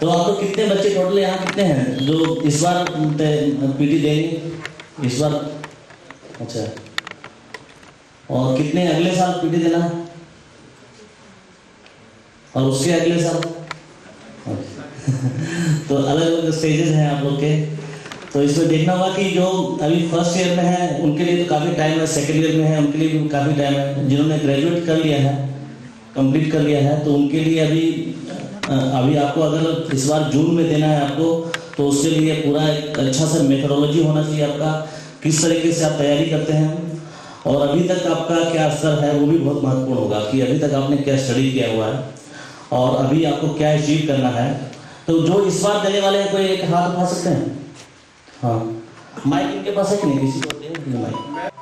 तो आप लोग कितने बच्चे टोटल यहाँ कितने हैं जो इस बार पीटी देंगे इस बार? अच्छा, और कितने अगले साल पीटी देना है और उसके अगले साल? तो अलग अलग स्टेजेस हैं आप लोग के। तो इसमें देखना होगा कि जो अभी फर्स्ट ईयर में है उनके लिए तो काफ़ी टाइम है, सेकेंड ईयर में है उनके लिए भी काफ़ी टाइम है, जिन्होंने ग्रेजुएट कर लिया है, कंप्लीट कर लिया है, तो उनके लिए अभी आपको अगर इस बार जून में देना है आपको, तो उसके लिए पूरा एक अच्छा सा मेथोडोलॉजी होना चाहिए आपका, किस तरीके से आप तैयारी करते हैं और अभी तक आपका क्या स्तर है वो भी बहुत महत्वपूर्ण होगा कि अभी तक आपने क्या स्टडी किया हुआ है और अभी आपको क्या अचीव करना है। तो जो इस बार देने वाले हैं, कोई एक हाथ उठा सकते हैं? हाँ, माइक इनके पास है कि नहीं? किसी को दे माइक।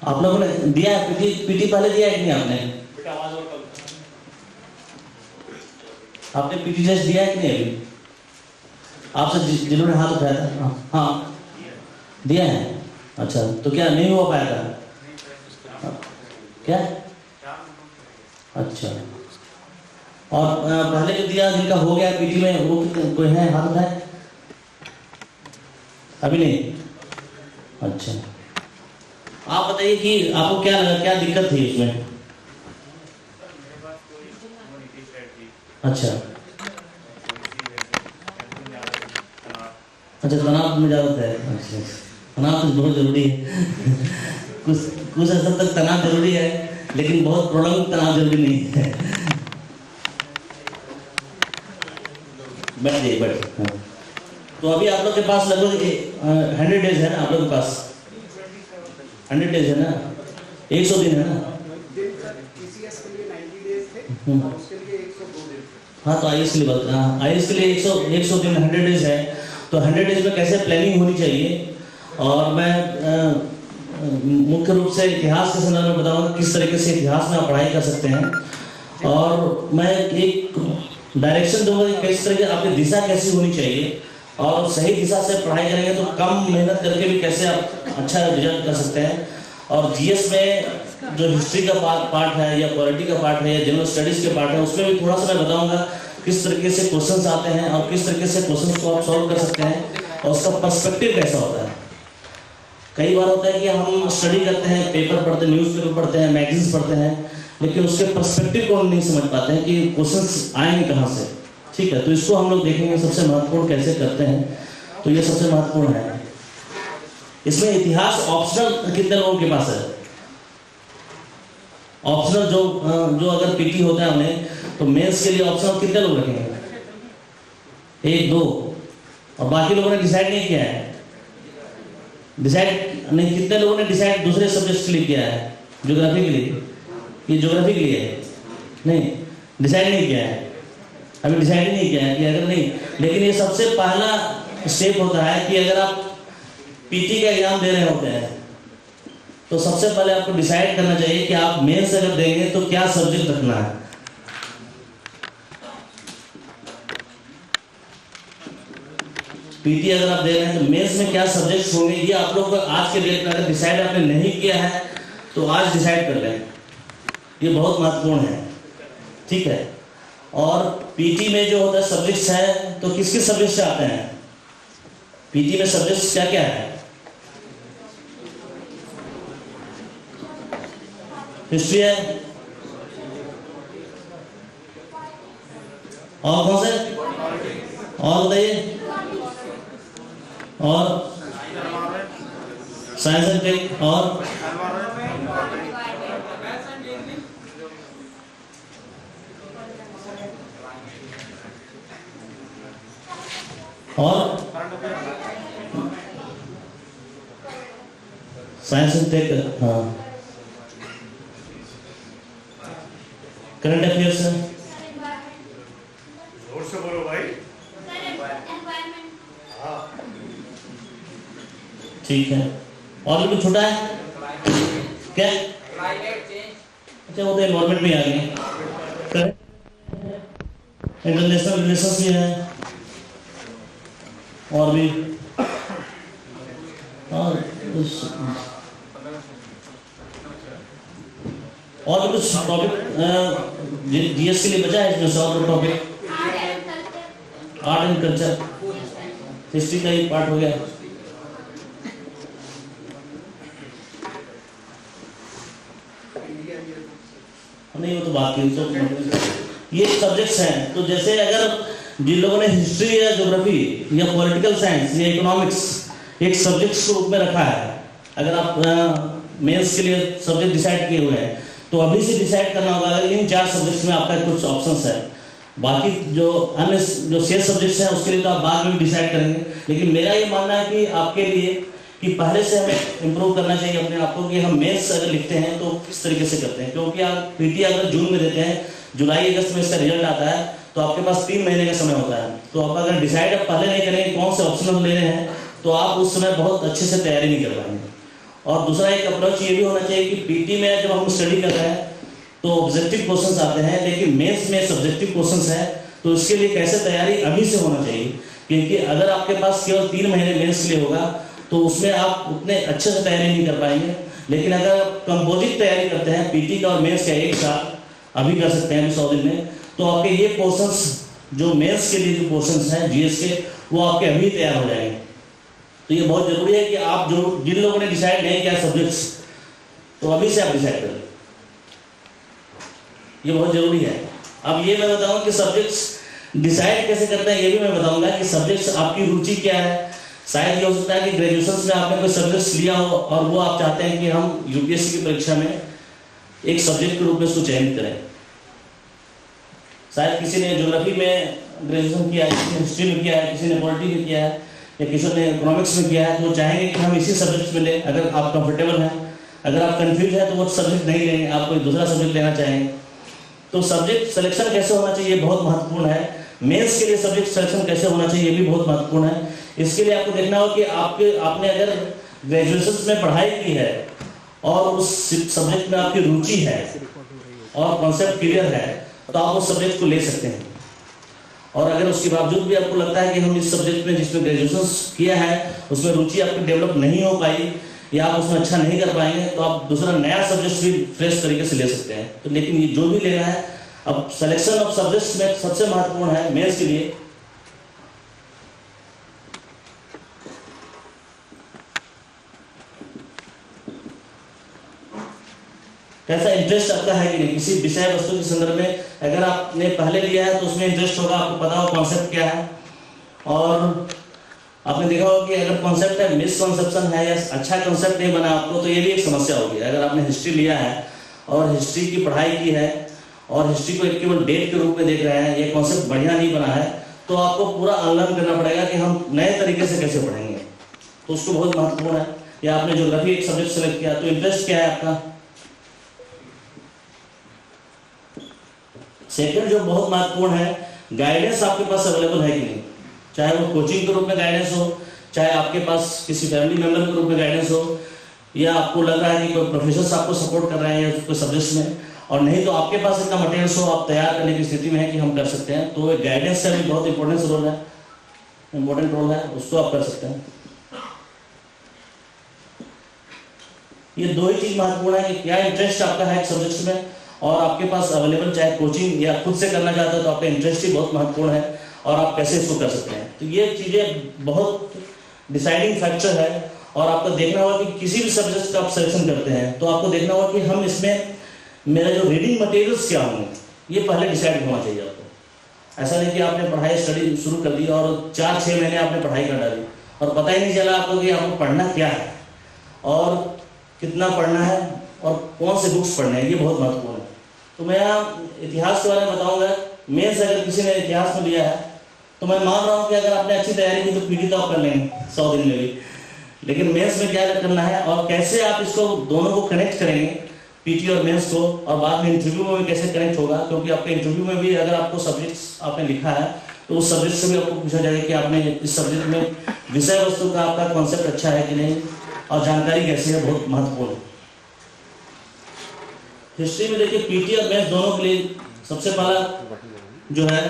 आप लोगों ने दिया है पीटी पहले दिया है कि नहीं आपने? आपने पीटी टेस्ट दिया है कि नहीं अभी? आपसे जिन्होंने हाथ उठाया था, हाँ दिया है। अच्छा, तो क्या नहीं हो पाया था क्या? अच्छा, और पहले जो दिया जिनका हो गया पीटी में वो कोई है हाथ उठाए? अभी नहीं? अच्छा, आप बताइए कि आपको क्या लगा, क्या दिक्कत थी इसमें? अच्छा अच्छा, तनाव में ज़्यादा है। अच्छा, तनाव तो बहुत जरूरी है। कुछ हद तक तनाव जरूरी है, लेकिन बहुत प्रोलॉन्ग तनाव जरूरी नहीं है। बैठ जाइए, बैठ। तो अभी आप लोग के पास लगभग 100 डेज है ना? आप लोग के पास 100 डेज है ना? 100 दिन है ना? हाँ, तो आईएएस के लिए बात, हाँ आईएएस के लिए 100 दिन 100 डेज है। तो 100 डेज में कैसे प्लानिंग होनी चाहिए, और मैं मुख्य रूप से इतिहास के संदर्भ में बताऊंगा किस तरीके से इतिहास में आप पढ़ाई कर सकते हैं, और मैं एक डायरेक्शन दूंगा कि किस तरीके आपकी दिशा कैसी होनी चाहिए, और सही दिशा से पढ़ाई करेंगे तो कम मेहनत करके भी कैसे आप अच्छा रिजल्ट कर सकते हैं। और जीएस में जो हिस्ट्री का पार्ट है या पॉलिटी का पार्ट है या जनरल स्टडीज के पार्ट है, उसमें भी थोड़ा सा मैं बताऊंगा किस तरीके से क्वेश्चंस आते हैं और किस तरीके से क्वेश्चंस को आप सॉल्व कर सकते हैं और उसका पर्सपेक्टिव कैसा होता है। कई बार होता है कि हम स्टडी करते हैं, पेपर पढ़ते हैं, न्यूज़पेपर पढ़ते हैं, मैगजीन्स पढ़ते हैं, लेकिन उसके पर्सपेक्टिव को हम नहीं समझ पाते हैं कि क्वेश्चंस आएंगे कहाँ से। ठीक है, तो इसको हम लोग देखेंगे सबसे महत्वपूर्ण कैसे करते हैं, तो ये सबसे महत्वपूर्ण है। इसमें इतिहास ऑप्शनल कितने लोगों के पास है? ऑप्शनल जो अगर पीटी होता है उन्हें, तो मेंस के लिए ऑप्शनल कितने लोग रखेंगे? 1 2, और बाकी लोगों ने डिसाइड नहीं किया है। डिसाइड नहीं, कितने लोगों ने डिसाइड दूसरे सब्जेक्ट के लिए किया है? ज्योग्राफी के लिए, ये ज्योग्राफी के लिए है? नहीं, डिसाइड नहीं किया है, अभी डिसाइड ही नहीं किया है कि अगर नहीं। लेकिन ये सबसे पहला स्टेप होता है कि अगर आप पीटी का एग्जाम दे रहे होते हैं तो सबसे पहले आपको डिसाइड करना चाहिए कि आप मेंस अगर देंगे तो क्या सब्जेक्ट रखना है। पीटी अगर आप दे रहे हैं तो मेंस में क्या सब्जेक्ट्स होंगे, ये आप लोग को आज के डेट में अगर डिसाइड आपने नहीं किया है तो आज डिसाइड कर लें, ये बहुत महत्वपूर्ण है। ठीक है, और पीटी में जो होता है सब्जेक्ट्स है, तो किस किस सब्जेक्ट से आते हैं पीटी में? सब्जेक्ट्स क्या क्या है? हिस्ट्री है, और कौन से, और बताइए, और साइंस एंड टेक, और साइंस एंड टेक, हाँ। करंट अफेयर्स है, जोर से बोलो भाई। ठीक है, और भी कुछ छोटा है क्या? अच्छा, वो तो एनवायरमेंट में आ गए। इंटरनेशनल रिलेशंस भी है और भी और भी कुछ टॉपिक जीएस के लिए बचा है इसमें और topic art and culture history का ही पार्ट हो गया। नहीं वो तो बात की तो ये सब्जेक्ट्स हैं। तो जैसे अगर जिन लोगों ने हिस्ट्री या ज्योग्राफी या पॉलिटिकल साइंस या इकोनॉमिक्स एक सब्जेक्ट के रूप में रखा है, अगर आप मेंस के लिए सब्जेक्ट डिसाइड किए हुए हैं तो अभी से डिसाइड करना होगा इन 4 सब्जेक्ट्स में आपका कुछ ऑप्शंस है। बाकी जो अन्य जो शेष सब्जेक्ट्स हैं उसके लिए तो आप बाद में डिसाइड करेंगे। लेकिन मेरा ये मानना है कि आपके लिए कि पहले से हमें इम्प्रूव करना चाहिए अपने आप को कि हम मेंस अगर लिखते हैं तो किस तरीके से करते हैं, क्योंकि आप पीटी अगर जून में देते हैं, जुलाई अगस्त में इसका रिजल्ट आता है तो आपके पास 3 महीने का समय होता है। तो आप अगर डिसाइड आप पहले नहीं करेंगे कौन से ऑप्शन हम ले रहे हैं तो आप उस समय बहुत अच्छे से तैयारी नहीं कर पाएंगे। और दूसरा एक अप्रोच ये भी होना चाहिए कि पीटी में जब हम स्टडी कर रहे हैं तो ऑब्जेक्टिव क्वेश्चंस आते हैं, लेकिन मेंस में सब्जेक्टिव क्वेश्चंस है, तो इसके लिए कैसे तैयारी अभी से होना चाहिए। क्योंकि अगर आपके पास केवल 3 महीने मेंस के लिए होगा तो उसमें आप उतने अच्छे से तैयारी नहीं कर पाएंगे। लेकिन अगर आप कंपोजिट तैयारी करते हैं पीटी का और मेंस का एक साथ अभी कर सकते हैं 100 दिन में, तो आपके ये पोर्शंस जो मेंस के लिए जो पोर्शंस हैं जीएस के वो आपके अभी तैयार हो जाएंगे। तो ये बहुत जरूरी है कि आप जो जिन लोगों ने डिसाइड नहीं किया सब्जेक्ट्स तो अभी से आप डिसाइड करें, ये बहुत जरूरी है। अब ये मैं बताऊं कि सब्जेक्ट्स डिसाइड कैसे करते हैं, ये भी मैं बताऊंगा कि सब्जेक्ट्स आपकी रुचि क्या है। शायद ये हो सकता है कि ग्रेजुएशन में आपने कोई सब्जेक्ट्स लिया हो और वो आप चाहते हैं कि हम यूपीएससी की परीक्षा में एक सब्जेक्ट के रूप में उसको चयनित करें। शायद किसी ने ज्योग्राफी में ग्रेजुएशन किया है, किसी ने हिस्ट्री में किया है, किसी ने पॉलिटी में किया है या किसी ने इकोनॉमिक्स में किया है, तो वो चाहेंगे कि हम इसी सब्जेक्ट में लें। अगर आप कंफर्टेबल हैं, अगर आप कंफ्यूज है तो वो सब्जेक्ट नहीं लेंगे, आप कोई दूसरा सब्जेक्ट लेना चाहेंगे। तो सब्जेक्ट सिलेक्शन कैसे होना चाहिए बहुत महत्वपूर्ण है। मेंस के लिए सब्जेक्ट सिलेक्शन कैसे होना चाहिए ये भी बहुत महत्वपूर्ण है। इसके लिए आपको देखना होगा कि आपने अगर ग्रेजुएशन में पढ़ाई की है और उस सब्जेक्ट में आपकी रुचि है और कॉन्सेप्ट क्लियर है तो आप उस सब्जेक्ट को ले सकते हैं। और अगर उसके बावजूद भी आपको लगता है कि हम इस सब्जेक्ट में जिसमें ग्रेजुएशन किया है उसमें रुचि आपकी डेवलप नहीं हो पाई या आप उसमें अच्छा नहीं कर पाएंगे तो आप दूसरा नया सब्जेक्ट भी फ्रेश तरीके से ले सकते हैं। तो लेकिन ये जो भी लेना है, अब सिलेक्शन ऑफ सब्जेक्ट्स में सबसे महत्वपूर्ण है मेंस के लिए कैसा इंटरेस्ट आपका है कि नहीं किसी विषय वस्तु के संदर्भ में। अगर आपने पहले लिया है तो उसमें इंटरेस्ट होगा, आपको पता हो कॉन्सेप्ट क्या है। और आपने देखा होगा कि अगर कॉन्सेप्ट है मिसकॉन्सेप्शन है या अच्छा कॉन्सेप्ट नहीं बना आपको तो ये भी एक समस्या होगी। अगर आपने हिस्ट्री लिया है और हिस्ट्री की पढ़ाई की है और हिस्ट्री को एक केवल डेट के रूप में देख रहे हैं, ये कॉन्सेप्ट बढ़िया नहीं बना है, तो आपको पूरा अनलर्न करना पड़ेगा कि हम नए तरीके से कैसे पढ़ेंगे। तो उसको बहुत महत्वपूर्ण है। या आपने ज्योग्राफी एक सब्जेक्ट सेलेक्ट किया तो इंटरेस्ट क्या है आपका। सेकंड जो बहुत महत्वपूर्ण है, गाइडेंस आपके पास अवेलेबल है कि नहीं। चाहे वो कोचिंग के रूप में गाइडेंस हो, चाहे आपके पास किसी फैमिली मेंबर के रूप में गाइडेंस हो, या आपको लग रहा है कि कोई प्रोफेसर आपको सपोर्ट कर रहे हैं या कोई सब्जेक्ट्स में, और नहीं तो आपके पास इतना मटेरियल्स हो आप तैयार करने की स्थिति में है कि हम कर सकते हैं, तो गाइडेंस का भी बहुत इंपॉर्टेंट रोल है, उसको आप कर सकते हैं। ये दो ही चीज महत्वपूर्ण है कि क्या इंटरेस्ट आपका है सब्जेक्ट्स में और आपके पास अवेलेबल चाहे कोचिंग या खुद से करना चाहते हो तो आपका इंटरेस्ट ही बहुत महत्वपूर्ण है और आप कैसे इसको कर सकते हैं। तो ये चीजें बहुत डिसाइडिंग फैक्टर है। और आपको देखना होगा कि किसी भी सब्जेक्ट का आप सिलेक्शन करते हैं तो आपको देखना होगा कि हम इसमें मेरा जो रीडिंग मटेरियल्स क्या होंगे ये पहले डिसाइड होना चाहिए आपको। ऐसा नहीं कि आपने पढ़ाई स्टडी शुरू कर दी और 4-6 महीने आपने पढ़ाई कर डाली और पता ही नहीं चला आपको कि आपको पढ़ना क्या है और कितना पढ़ना है और कौन से बुक्स पढ़ने हैं, ये बहुत महत्वपूर्ण है। तो मैं इतिहास के बारे में बताऊंगा। मेंस अगर किसी ने इतिहास में लिया है तो मैं मान रहा हूँ कि अगर आपने अच्छी तैयारी की तो पीटी तो आप कर लेंगे 100 दिन में भी, लेकिन मेंस में क्या करना है और कैसे आप इसको दोनों को कनेक्ट करेंगे, पीटी और मेंस को, और बाद में इंटरव्यू में भी कैसे कनेक्ट होगा। क्योंकि आपके इंटरव्यू में भी अगर आपको सब्जेक्ट्स आपने लिखा है तो उस सब्जेक्ट से भी आपको पूछा जाएगा कि आपने इस सब्जेक्ट में विषय वस्तु का आपका कॉन्सेप्ट अच्छा है कि नहीं और जानकारी कैसी है, बहुत महत्वपूर्ण है। हिस्ट्री में देखिए पीटी और मेंस दोनों के लिए सबसे पहला जो है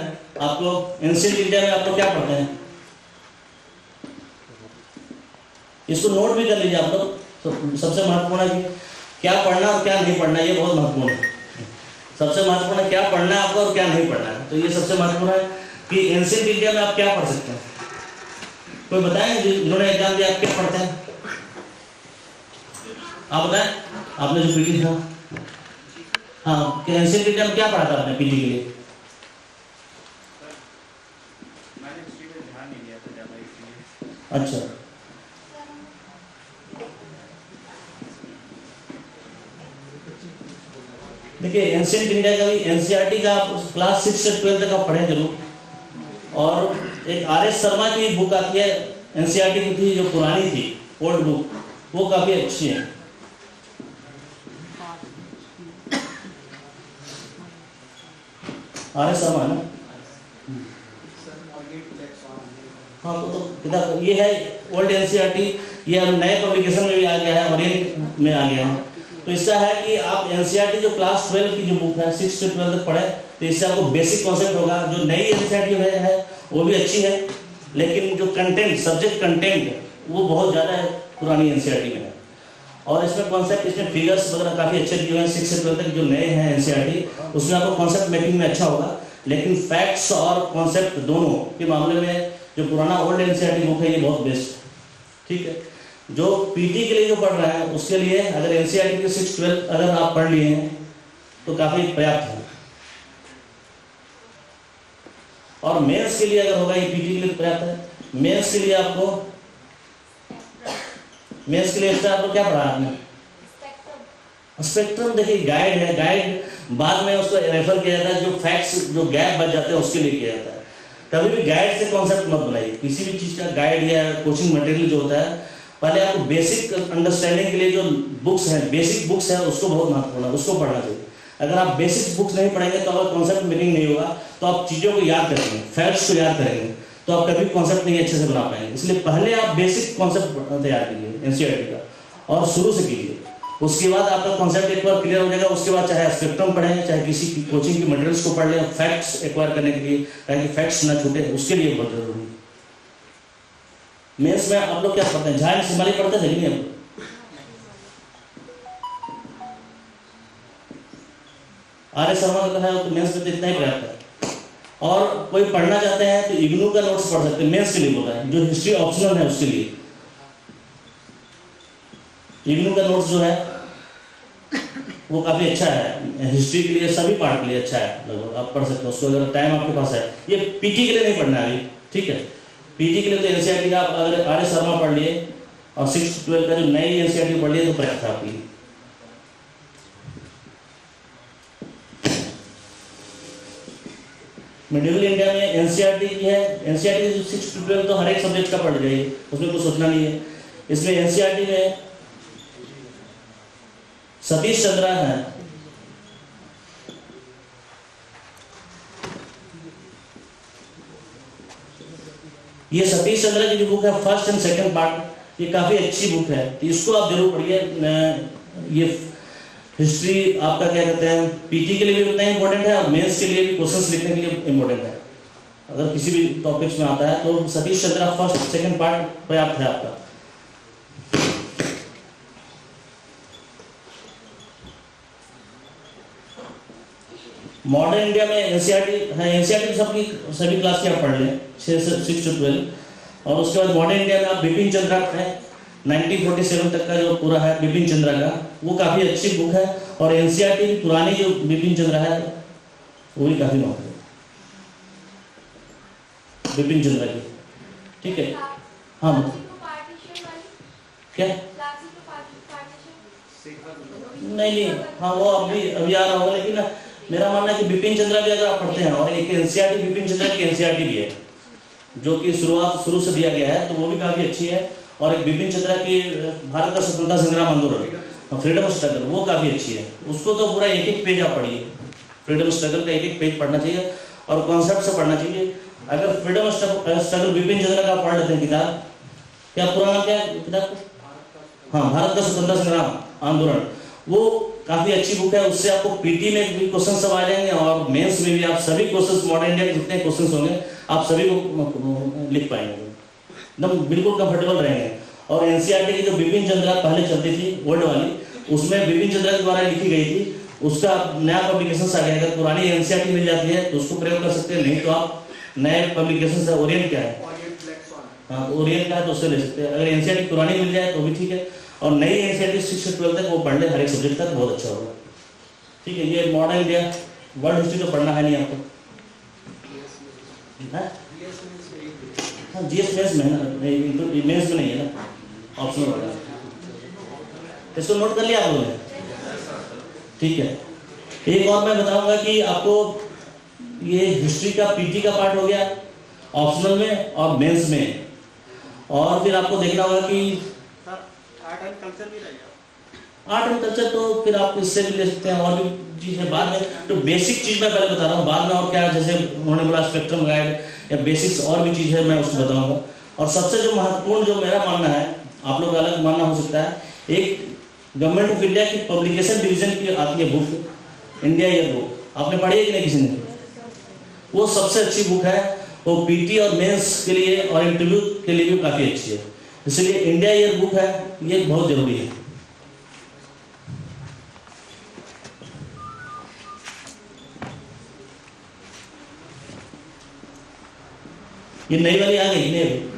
आपको एंशिएंट इंडिया में आपको क्या पढ़ते हैं, इसको नोट भी कर लीजिए आप लोग। तो सबसे महत्वपूर्ण है कि क्या पढ़ना और क्या नहीं पढ़ना, ये बहुत महत्वपूर्ण है। सबसे महत्वपूर्ण है क्या पढ़ना है आपको और क्या नहीं पढ़ना है। तो ये सबसे महत्वपूर्ण है कि एंशिएंट इंडिया में आप क्या पढ़ सकते हैं। कोई बताएं जिन्होंने एग्जाम दिया आप क्या पढ़ते हैं, आप बताएं। आपने जो पीटी था, हाँ, कि एंशिएंट इंडिया में क्या पढ़ा था आपने पीटी के लिए? अच्छा, देखिए एंशिएंट इंडिया का भी एनसीईआरटी का आप क्लास 6 से 12 तक आप पढ़ें जरूर। और एक आर.एस. शर्मा की बुक आती है एनसीईआरटी की थी, जो पुरानी थी ओल्ड बुक, वो काफी अच्छी है। आर.एस. शर्मा ना, हाँ, तो किताब ये है ओल्ड एनसीईआरटी, ये अब नए पब्लिकेशन में भी आ गया है, ओरिएंट में आ गया है। तो इसका है कि आप एनसीईआरटी जो क्लास 12 की जो बुक है 6 से 12 तक पढ़े, तो इससे आपको बेसिक कॉन्सेप्ट होगा। जो नई एनसीईआरटी है वो भी अच्छी है, लेकिन जो कंटेंट, सब्जेक्ट कंटेंट वो बहुत ज़्यादा है पुरानी एनसीईआरटी में है। और इसमें कॉन्सेप्ट, इसमें फिगर्स वगैरह काफ़ी अच्छे दिए हुए हैं। 6 से 12 तक जो नए हैं एनसीईआरटी, उसमें आपको कॉन्सेप्ट मेकिंग में अच्छा होगा, लेकिन फैक्ट्स और कॉन्सेप्ट दोनों के मामले में जो पुराना ओल्ड एनसीईआरटी बुक है ये बहुत बेस्ट है। ठीक है, जो पीटी के लिए जो पढ़ रहे हैं उसके लिए अगर एनसीईआरटी के 6-12 अगर आप पढ़ लिए हैं तो काफ़ी पर्याप्त है। और मेंस के लिए अगर होगा, ये पीटी के लिए पर्याप्त है। मेंस के लिए आपको, मेंस के लिए एक्स्ट्रा आपको क्या पढ़ा आपने? स्पेक्ट्रम। देखिए गाइड है, गाइड बाद में उसको रेफर किया जाता है, जो फैक्ट्स जो गैप बच जाते हैं उसके लिए किया जाता है। कभी भी गाइड से कॉन्सेप्ट मत बनाइए, किसी भी चीज़ का गाइड या कोचिंग मटेरियल जो होता है, पहले आपको बेसिक अंडरस्टैंडिंग के लिए जो बुक्स हैं, बेसिक बुक्स हैं, उसको बहुत महत्वपूर्ण है, उसको पढ़ना चाहिए। अगर आप बेसिक बुक्स नहीं पढ़ेंगे तो अगर कॉन्सेप्ट मेकिंग नहीं होगा, तो आप चीज़ों को याद करेंगे, फैक्ट्स को याद करेंगे, तो आप कभी कॉन्सेप्ट नहीं अच्छे से बना पाएंगे। इसलिए पहले आप बेसिक कॉन्सेप्ट तैयार कीजिए एनसीईआरटी का, और शुरू से कीजिए। उसके बाद आपका कॉन्सेप्ट एक बार क्लियर हो जाएगा, उसके बाद चाहे स्पेक्ट्रम पढ़ें, चाहे किसी कोचिंग की मटेरियल्स को पढ़ लें, फैक्ट्स एक्वायर करने के लिए, ताकि फैक्ट्स ना छूटे, उसके लिए बहुत जरूरी है। मेंस में आप लोग क्या पढ़ते हैं? झायन सिमाली पढ़ते थे नहीं? आप आर.एस. शर्मा का है तो मेंस में तो इतना ही पर्याप्त है। और कोई पढ़ना चाहते हैं तो इग्नू का नोट्स पढ़ सकते हैं, मेंस के लिए बोल रहा है। जो हिस्ट्री ऑप्शनल है उसके लिए इग्नू का नोट्स जो है वो काफ़ी अच्छा है, हिस्ट्री के लिए सभी पार्ट के लिए अच्छा है, लगभग आप पढ़ सकते हो उसको अगर टाइम आपके पास है। ये पीटी के लिए नहीं पढ़ना है अभी, ठीक है। पीटी के लिए तो एनसीईआरटी का आप अगर आर.एस. शर्मा पढ़ लिए और 6 से 12 का जो नई एनसीईआरटी पढ़ लिए तो पर्याप्त है आपके लिए। मिडिल इंडिया में एनसीईआरटी की है, एनसीईआरटी 6 से 12 तो हर एक सब्जेक्ट का पढ़ जाइए, उसमें कुछ सोचना नहीं है। इसमें एनसीईआरटी में सतीश चंद्रा है, ये सतीश चंद्रा की जो बुक है फर्स्ट एंड सेकंड पार्ट, ये काफी अच्छी बुक है, तो इसको आप जरूर पढ़िए। ये हिस्ट्री आपका क्या कहते हैं, पीटी के लिए भी उतना इंपॉर्टेंट है और मेंस के लिए भी क्वेश्चंस लिखने के लिए इंपॉर्टेंट है। अगर किसी भी टॉपिक्स में आता है तो Satish Chandra first second part पर्याप्त है आपका। मॉडर्न इंडिया में एनसीईआरटी है, एनसीईआरटी सभी क्लास के आप पढ़ लें 6 से 12, और उसके बाद मॉडर्न इंडिया में आप बिपिन चंद्रा पढ़ें, 1947 तक का जो पूरा है बिपिन चंद्रा का, वो काफ़ी अच्छी बुक है। और एनसीईआरटी की पुरानी जो बिपिन चंद्रा है वो भी काफ़ी महत्व है बिपिन चंद्रा की, ठीक है। हाँ क्या? नहीं, हाँ वो अभी आ रहा होगा, लेकिन मेरा मानना है कि बिपिन चंद्रा भी अगर आप पढ़ते हैं, और एक एनसीईआरटी बिपिन चंद्रा की एनसीईआरटी भी है जो कि शुरू से दिया गया है, तो वो भी काफ़ी अच्छी है। और एक बिपिन चंद्रा की भारत का स्वतंत्रता संग्राम आंदोलन, फ्रीडम स्ट्रगल, वो काफ़ी अच्छी है। उसको तो पूरा एक पेज आप पढ़िए, फ्रीडम स्ट्रगल का एक पेज पढ़ना चाहिए और कॉन्सेप्ट से पढ़ना चाहिए। अगर फ्रीडम स्ट्रगल बिपिन चंद्रा का पढ़ लेते हैं किताब, क्या पूरा नाम क्या है किताब? हाँ, भारत का स्वतंत्रता संग्राम आंदोलन, वो काफ़ी अच्छी बुक है, उससे आपको पीटी में भी क्वेश्चन सब आ जाएंगे और मेंस में भी आप सभी क्वेश्चन मॉडर्न इंडिया के जितने क्वेश्चन होंगे आप सभी को लिख पाएंगे, एकदम बिल्कुल कंफर्टेबल रहेंगे। और एनसीईआरटी की जो बिपिन चंद्रा पहले चलती थी वर्ड वाली, उसमें बिपिन चंद्रा के द्वारा लिखी गई थी, उसका नया पब्लिकेशन आ गया। अगर पुरानी एनसीईआरटी मिल जाती है तो उसको प्रयोग कर सकते हैं, नहीं तो आप नए पब्लिकेशन से ओरिएंट क्या है, हाँ तो ओरिएंट का है तो उससे ले सकते हैं। अगर एनसीईआरटी पुरानी मिल जाए तो भी ठीक है, और नई एनसीईआरटी 6 से 12 तक वो पढ़ ले, हर एक सब्जेक्ट तक बहुत अच्छा होगा। ठीक है, ये मॉडर्न इंडिया वर्ल्ड हिस्ट्री तो पढ़ना है नहीं आपको, हाँ जीएस मेंस में है ना, मेंस में नहीं है ना, ऑप्शनल होगा। इसको नोट कर लिया आप लोगों ने? ठीक है, एक और मैं बताऊंगा कि आपको ये हिस्ट्री का पीटी का पार्ट हो गया ऑप्शनल में और मेंस में, और फिर आपको देखना होगा कि आर्ट एंड कल्चर भी रहेगा। आर्ट एंड कल्चर तो फिर आप इससे भी ले सकते हैं, और भी चीज़ है बाद में। तो बेसिक चीज़ मैं पहले बता रहा हूँ, बाद में और क्या, जैसे उन्होंने बोला स्पेक्ट्रम गाइड या बेसिक्स और भी चीज़ है मैं उसको बताऊँगा। और सबसे जो महत्वपूर्ण जो मेरा मानना है, आप लोग अलग मानना हो सकता है, एक गवर्नमेंट ऑफ इंडिया की पब्लिकेशन डिवीजन की आती है बुक, इंडिया ईयर बुक, आपने पढ़ी है कि नहीं किसी ने? वो सबसे अच्छी बुक है, वो पीटी और मेंस के लिए और इंटरव्यू के लिए भी काफ़ी अच्छी है, इसलिए इंडिया ईयर बुक है, ये बहुत जरूरी है। ये नई वाली आ गई नहीं अभी?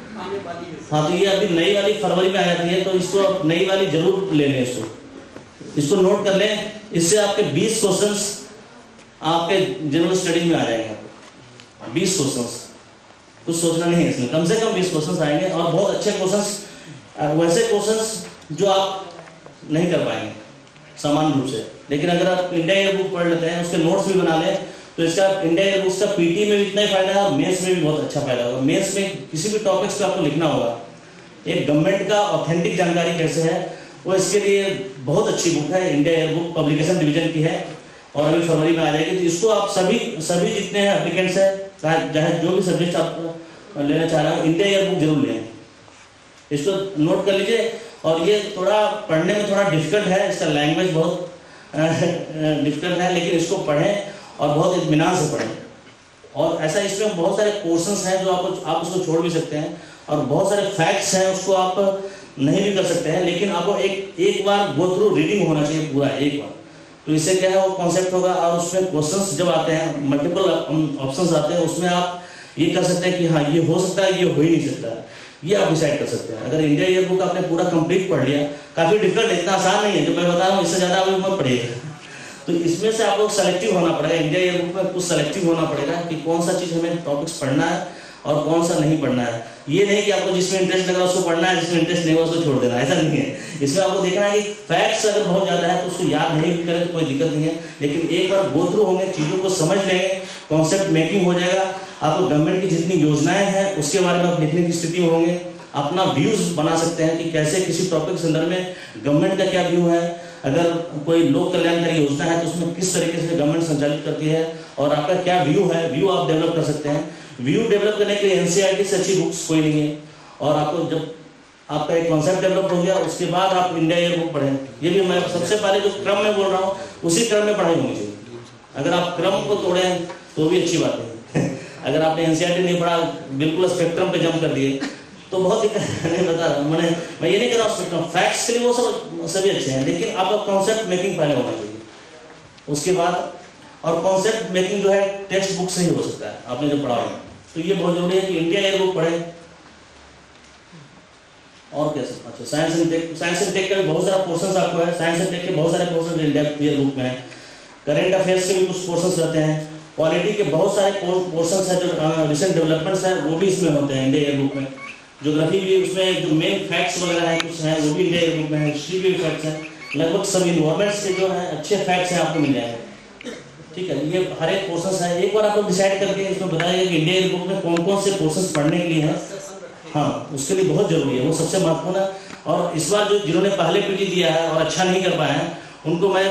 हाँ, तो ये अभी नई वाली फरवरी में आ जाती है, तो इसको नई वाली जरूर ले लें, इसको नोट कर लें। इससे आपके 20 क्वेश्चंस आपके जनरल स्टडी में आ जाएंगे, 20 क्वेश्चंस, कुछ सोचना नहीं है इसमें, कम से कम 20 क्वेश्चंस आएंगे, और बहुत अच्छे क्वेश्चंस, वैसे क्वेश्चंस जो आप नहीं कर पाएंगे सामान्य रूप से। लेकिन अगर आप इंडिया ईयर बुक पढ़ लेते हैं, उसके नोट्स भी बना लें, तो इसका इंडिया ईयर बुक का पीटी में भी इतना ही फायदा है और मेंस में भी बहुत अच्छा फायदा होगा। मेंस में किसी भी टॉपिक्स पे आपको लिखना होगा, एक गवर्नमेंट का ऑथेंटिक जानकारी कैसे है, वो इसके लिए बहुत अच्छी बुक है, India year book publication division की है, और अभी फरवरी में आ जाएगी। तो इसको आप सभी जितने एप्लीकेंट्स हैं, चाहे जो भी सब्जेक्ट आप लेना चाह रहे हो, इंडिया ईयर बुक जरूर लें, इसको नोट कर लीजिए। और ये थोड़ा पढ़ने में थोड़ा डिफिकल्ट है, इसका लैंग्वेज बहुत डिफिकल्ट है, लेकिन इसको पढ़ें और बहुत इत्मीनान से पढ़ें। और ऐसा इसमें बहुत सारे पोर्शंस हैं जो आप उसको छोड़ भी सकते हैं, और बहुत सारे फैक्ट्स हैं उसको आप नहीं भी कर सकते हैं, लेकिन आपको एक बार गो थ्रू रीडिंग होना चाहिए पूरा एक बार। तो इससे क्या है, वो कॉन्सेप्ट होगा, और उसमें क्वेश्चंस जब आते हैं, मल्टीपल ऑप्शंस आते हैं, उसमें आप ये कर सकते हैं कि हाँ ये हो सकता है, ये हो ही नहीं सकता है, ये आप डिसाइड कर सकते हैं। अगर इंडिया ईयर बुक आपने पूरा कंप्लीट पढ़ लिया, काफ़ी डिफिकल्ट है, इतना आसान नहीं है जो मैं बता रहा हूँ, इससे ज़्यादा आप मत पढ़िएगा। तो इसमें से आप लोग सेलेक्टिव होना पड़ेगा, इंडिया ईयर बुक में कुछ सेलेक्टिव होना पड़ेगा कि कौन सा चीज़ हमें टॉपिक्स पढ़ना है और कौन सा नहीं पढ़ना है। ये नहीं कि आपको जिसमें इंटरेस्ट लग रहा है उसको पढ़ना है, जिसमें इंटरेस्ट नहीं हुआ उसको छोड़ देना, ऐसा नहीं है। इसमें आपको देखना है कि फैक्ट्स अगर बहुत ज़्यादा है तो उसको याद नहीं भी करें तो कोई दिक्कत नहीं है, लेकिन एक बार गो थ्रू होंगे, चीज़ों को समझ लेंगे, कॉन्सेप्ट मेकिंग हो जाएगा, आपको गवर्नमेंट की जितनी योजनाएं हैं उसके बारे में आप लिखने की स्थिति में होंगे, अपना व्यूज बना सकते हैं कि कैसे किसी टॉपिक के संदर्भ में गवर्नमेंट का क्या व्यू है, अगर कोई लोक कल्याणकारी योजना है तो उसमें किस तरीके से गवर्नमेंट संचालित करती है, और आपका क्या व्यू है, व्यू आप डेवलप कर सकते हैं। व्यू डेवलप करने के लिए एनसीईआरटी से अच्छी बुक्स कोई नहीं है, और आपको जब आपका एक कॉन्सेप्ट डेवलप हो गया उसके बाद आप इंडिया ईयर बुक पढ़ें। ये भी मैं सबसे पहले जो क्रम में बोल रहा हूँ उसी क्रम में पढ़ाई होनी चाहिए। अगर आप क्रम को तोड़ें तो भी अच्छी बात है अगर आपने एनसीईआरटी नहीं पढ़ा, बिल्कुल स्पेक्ट्रम पे जंप कर दिए तो बहुत दिक्कत नहीं बता रहा मैं ये नहीं कर रहा हूँ स्पेक्ट्रम, फैक्ट्स के लिए वो सब सभी अच्छे हैं, लेकिन आपका कॉन्सेप्ट मेकिंग पहले होना चाहिए उसके बाद। और कॉन्सेप्ट मेकिंग जो है टेक्स्ट बुक से ही हो सकता है, आपने जो पढ़ा हो, तो ये बहुत जरूरी है कि इंडिया ईयर बुक पढ़ें। और कैसे, अच्छा साइंस एंड टेक का भी बहुत सारा पोर्शन आपको है, साइंस एंड टेक के बहुत सारे पोर्शन इंडिया ईयर बुक में है, करेंट अफेयर्स के भी कुछ पोर्शन रहते हैं, पॉलिटी के बहुत सारे पोर्शन है जो रिसेंट डेवलपमेंट्स है वो भी इसमें होते हैं इंडिया ईयर बुक में, ज्योग्राफी भी उसमें जो मेन फैक्ट्स वगैरह हैं कुछ हैं वो भी इंडिया ईयर बुक में है, हिस्ट्री के भी फैक्ट्स हैं, लगभग सब इन्वायरमेंट्स के जो है अच्छे फैक्ट्स हैं आपको मिल जाएंगे। ठीक है, ये हर एक पोर्शन है, एक बार आप लोग डिसाइड करके इसमें बताइए कि इंडिया ईयर बुक में कौन कौन से पोर्शन पढ़ने के लिए हैं, हाँ उसके लिए बहुत जरूरी है, वो सबसे महत्वपूर्ण है। और इस बार जो जिन्होंने पहले पीटी दिया है और अच्छा नहीं कर पाए हैं उनको मैं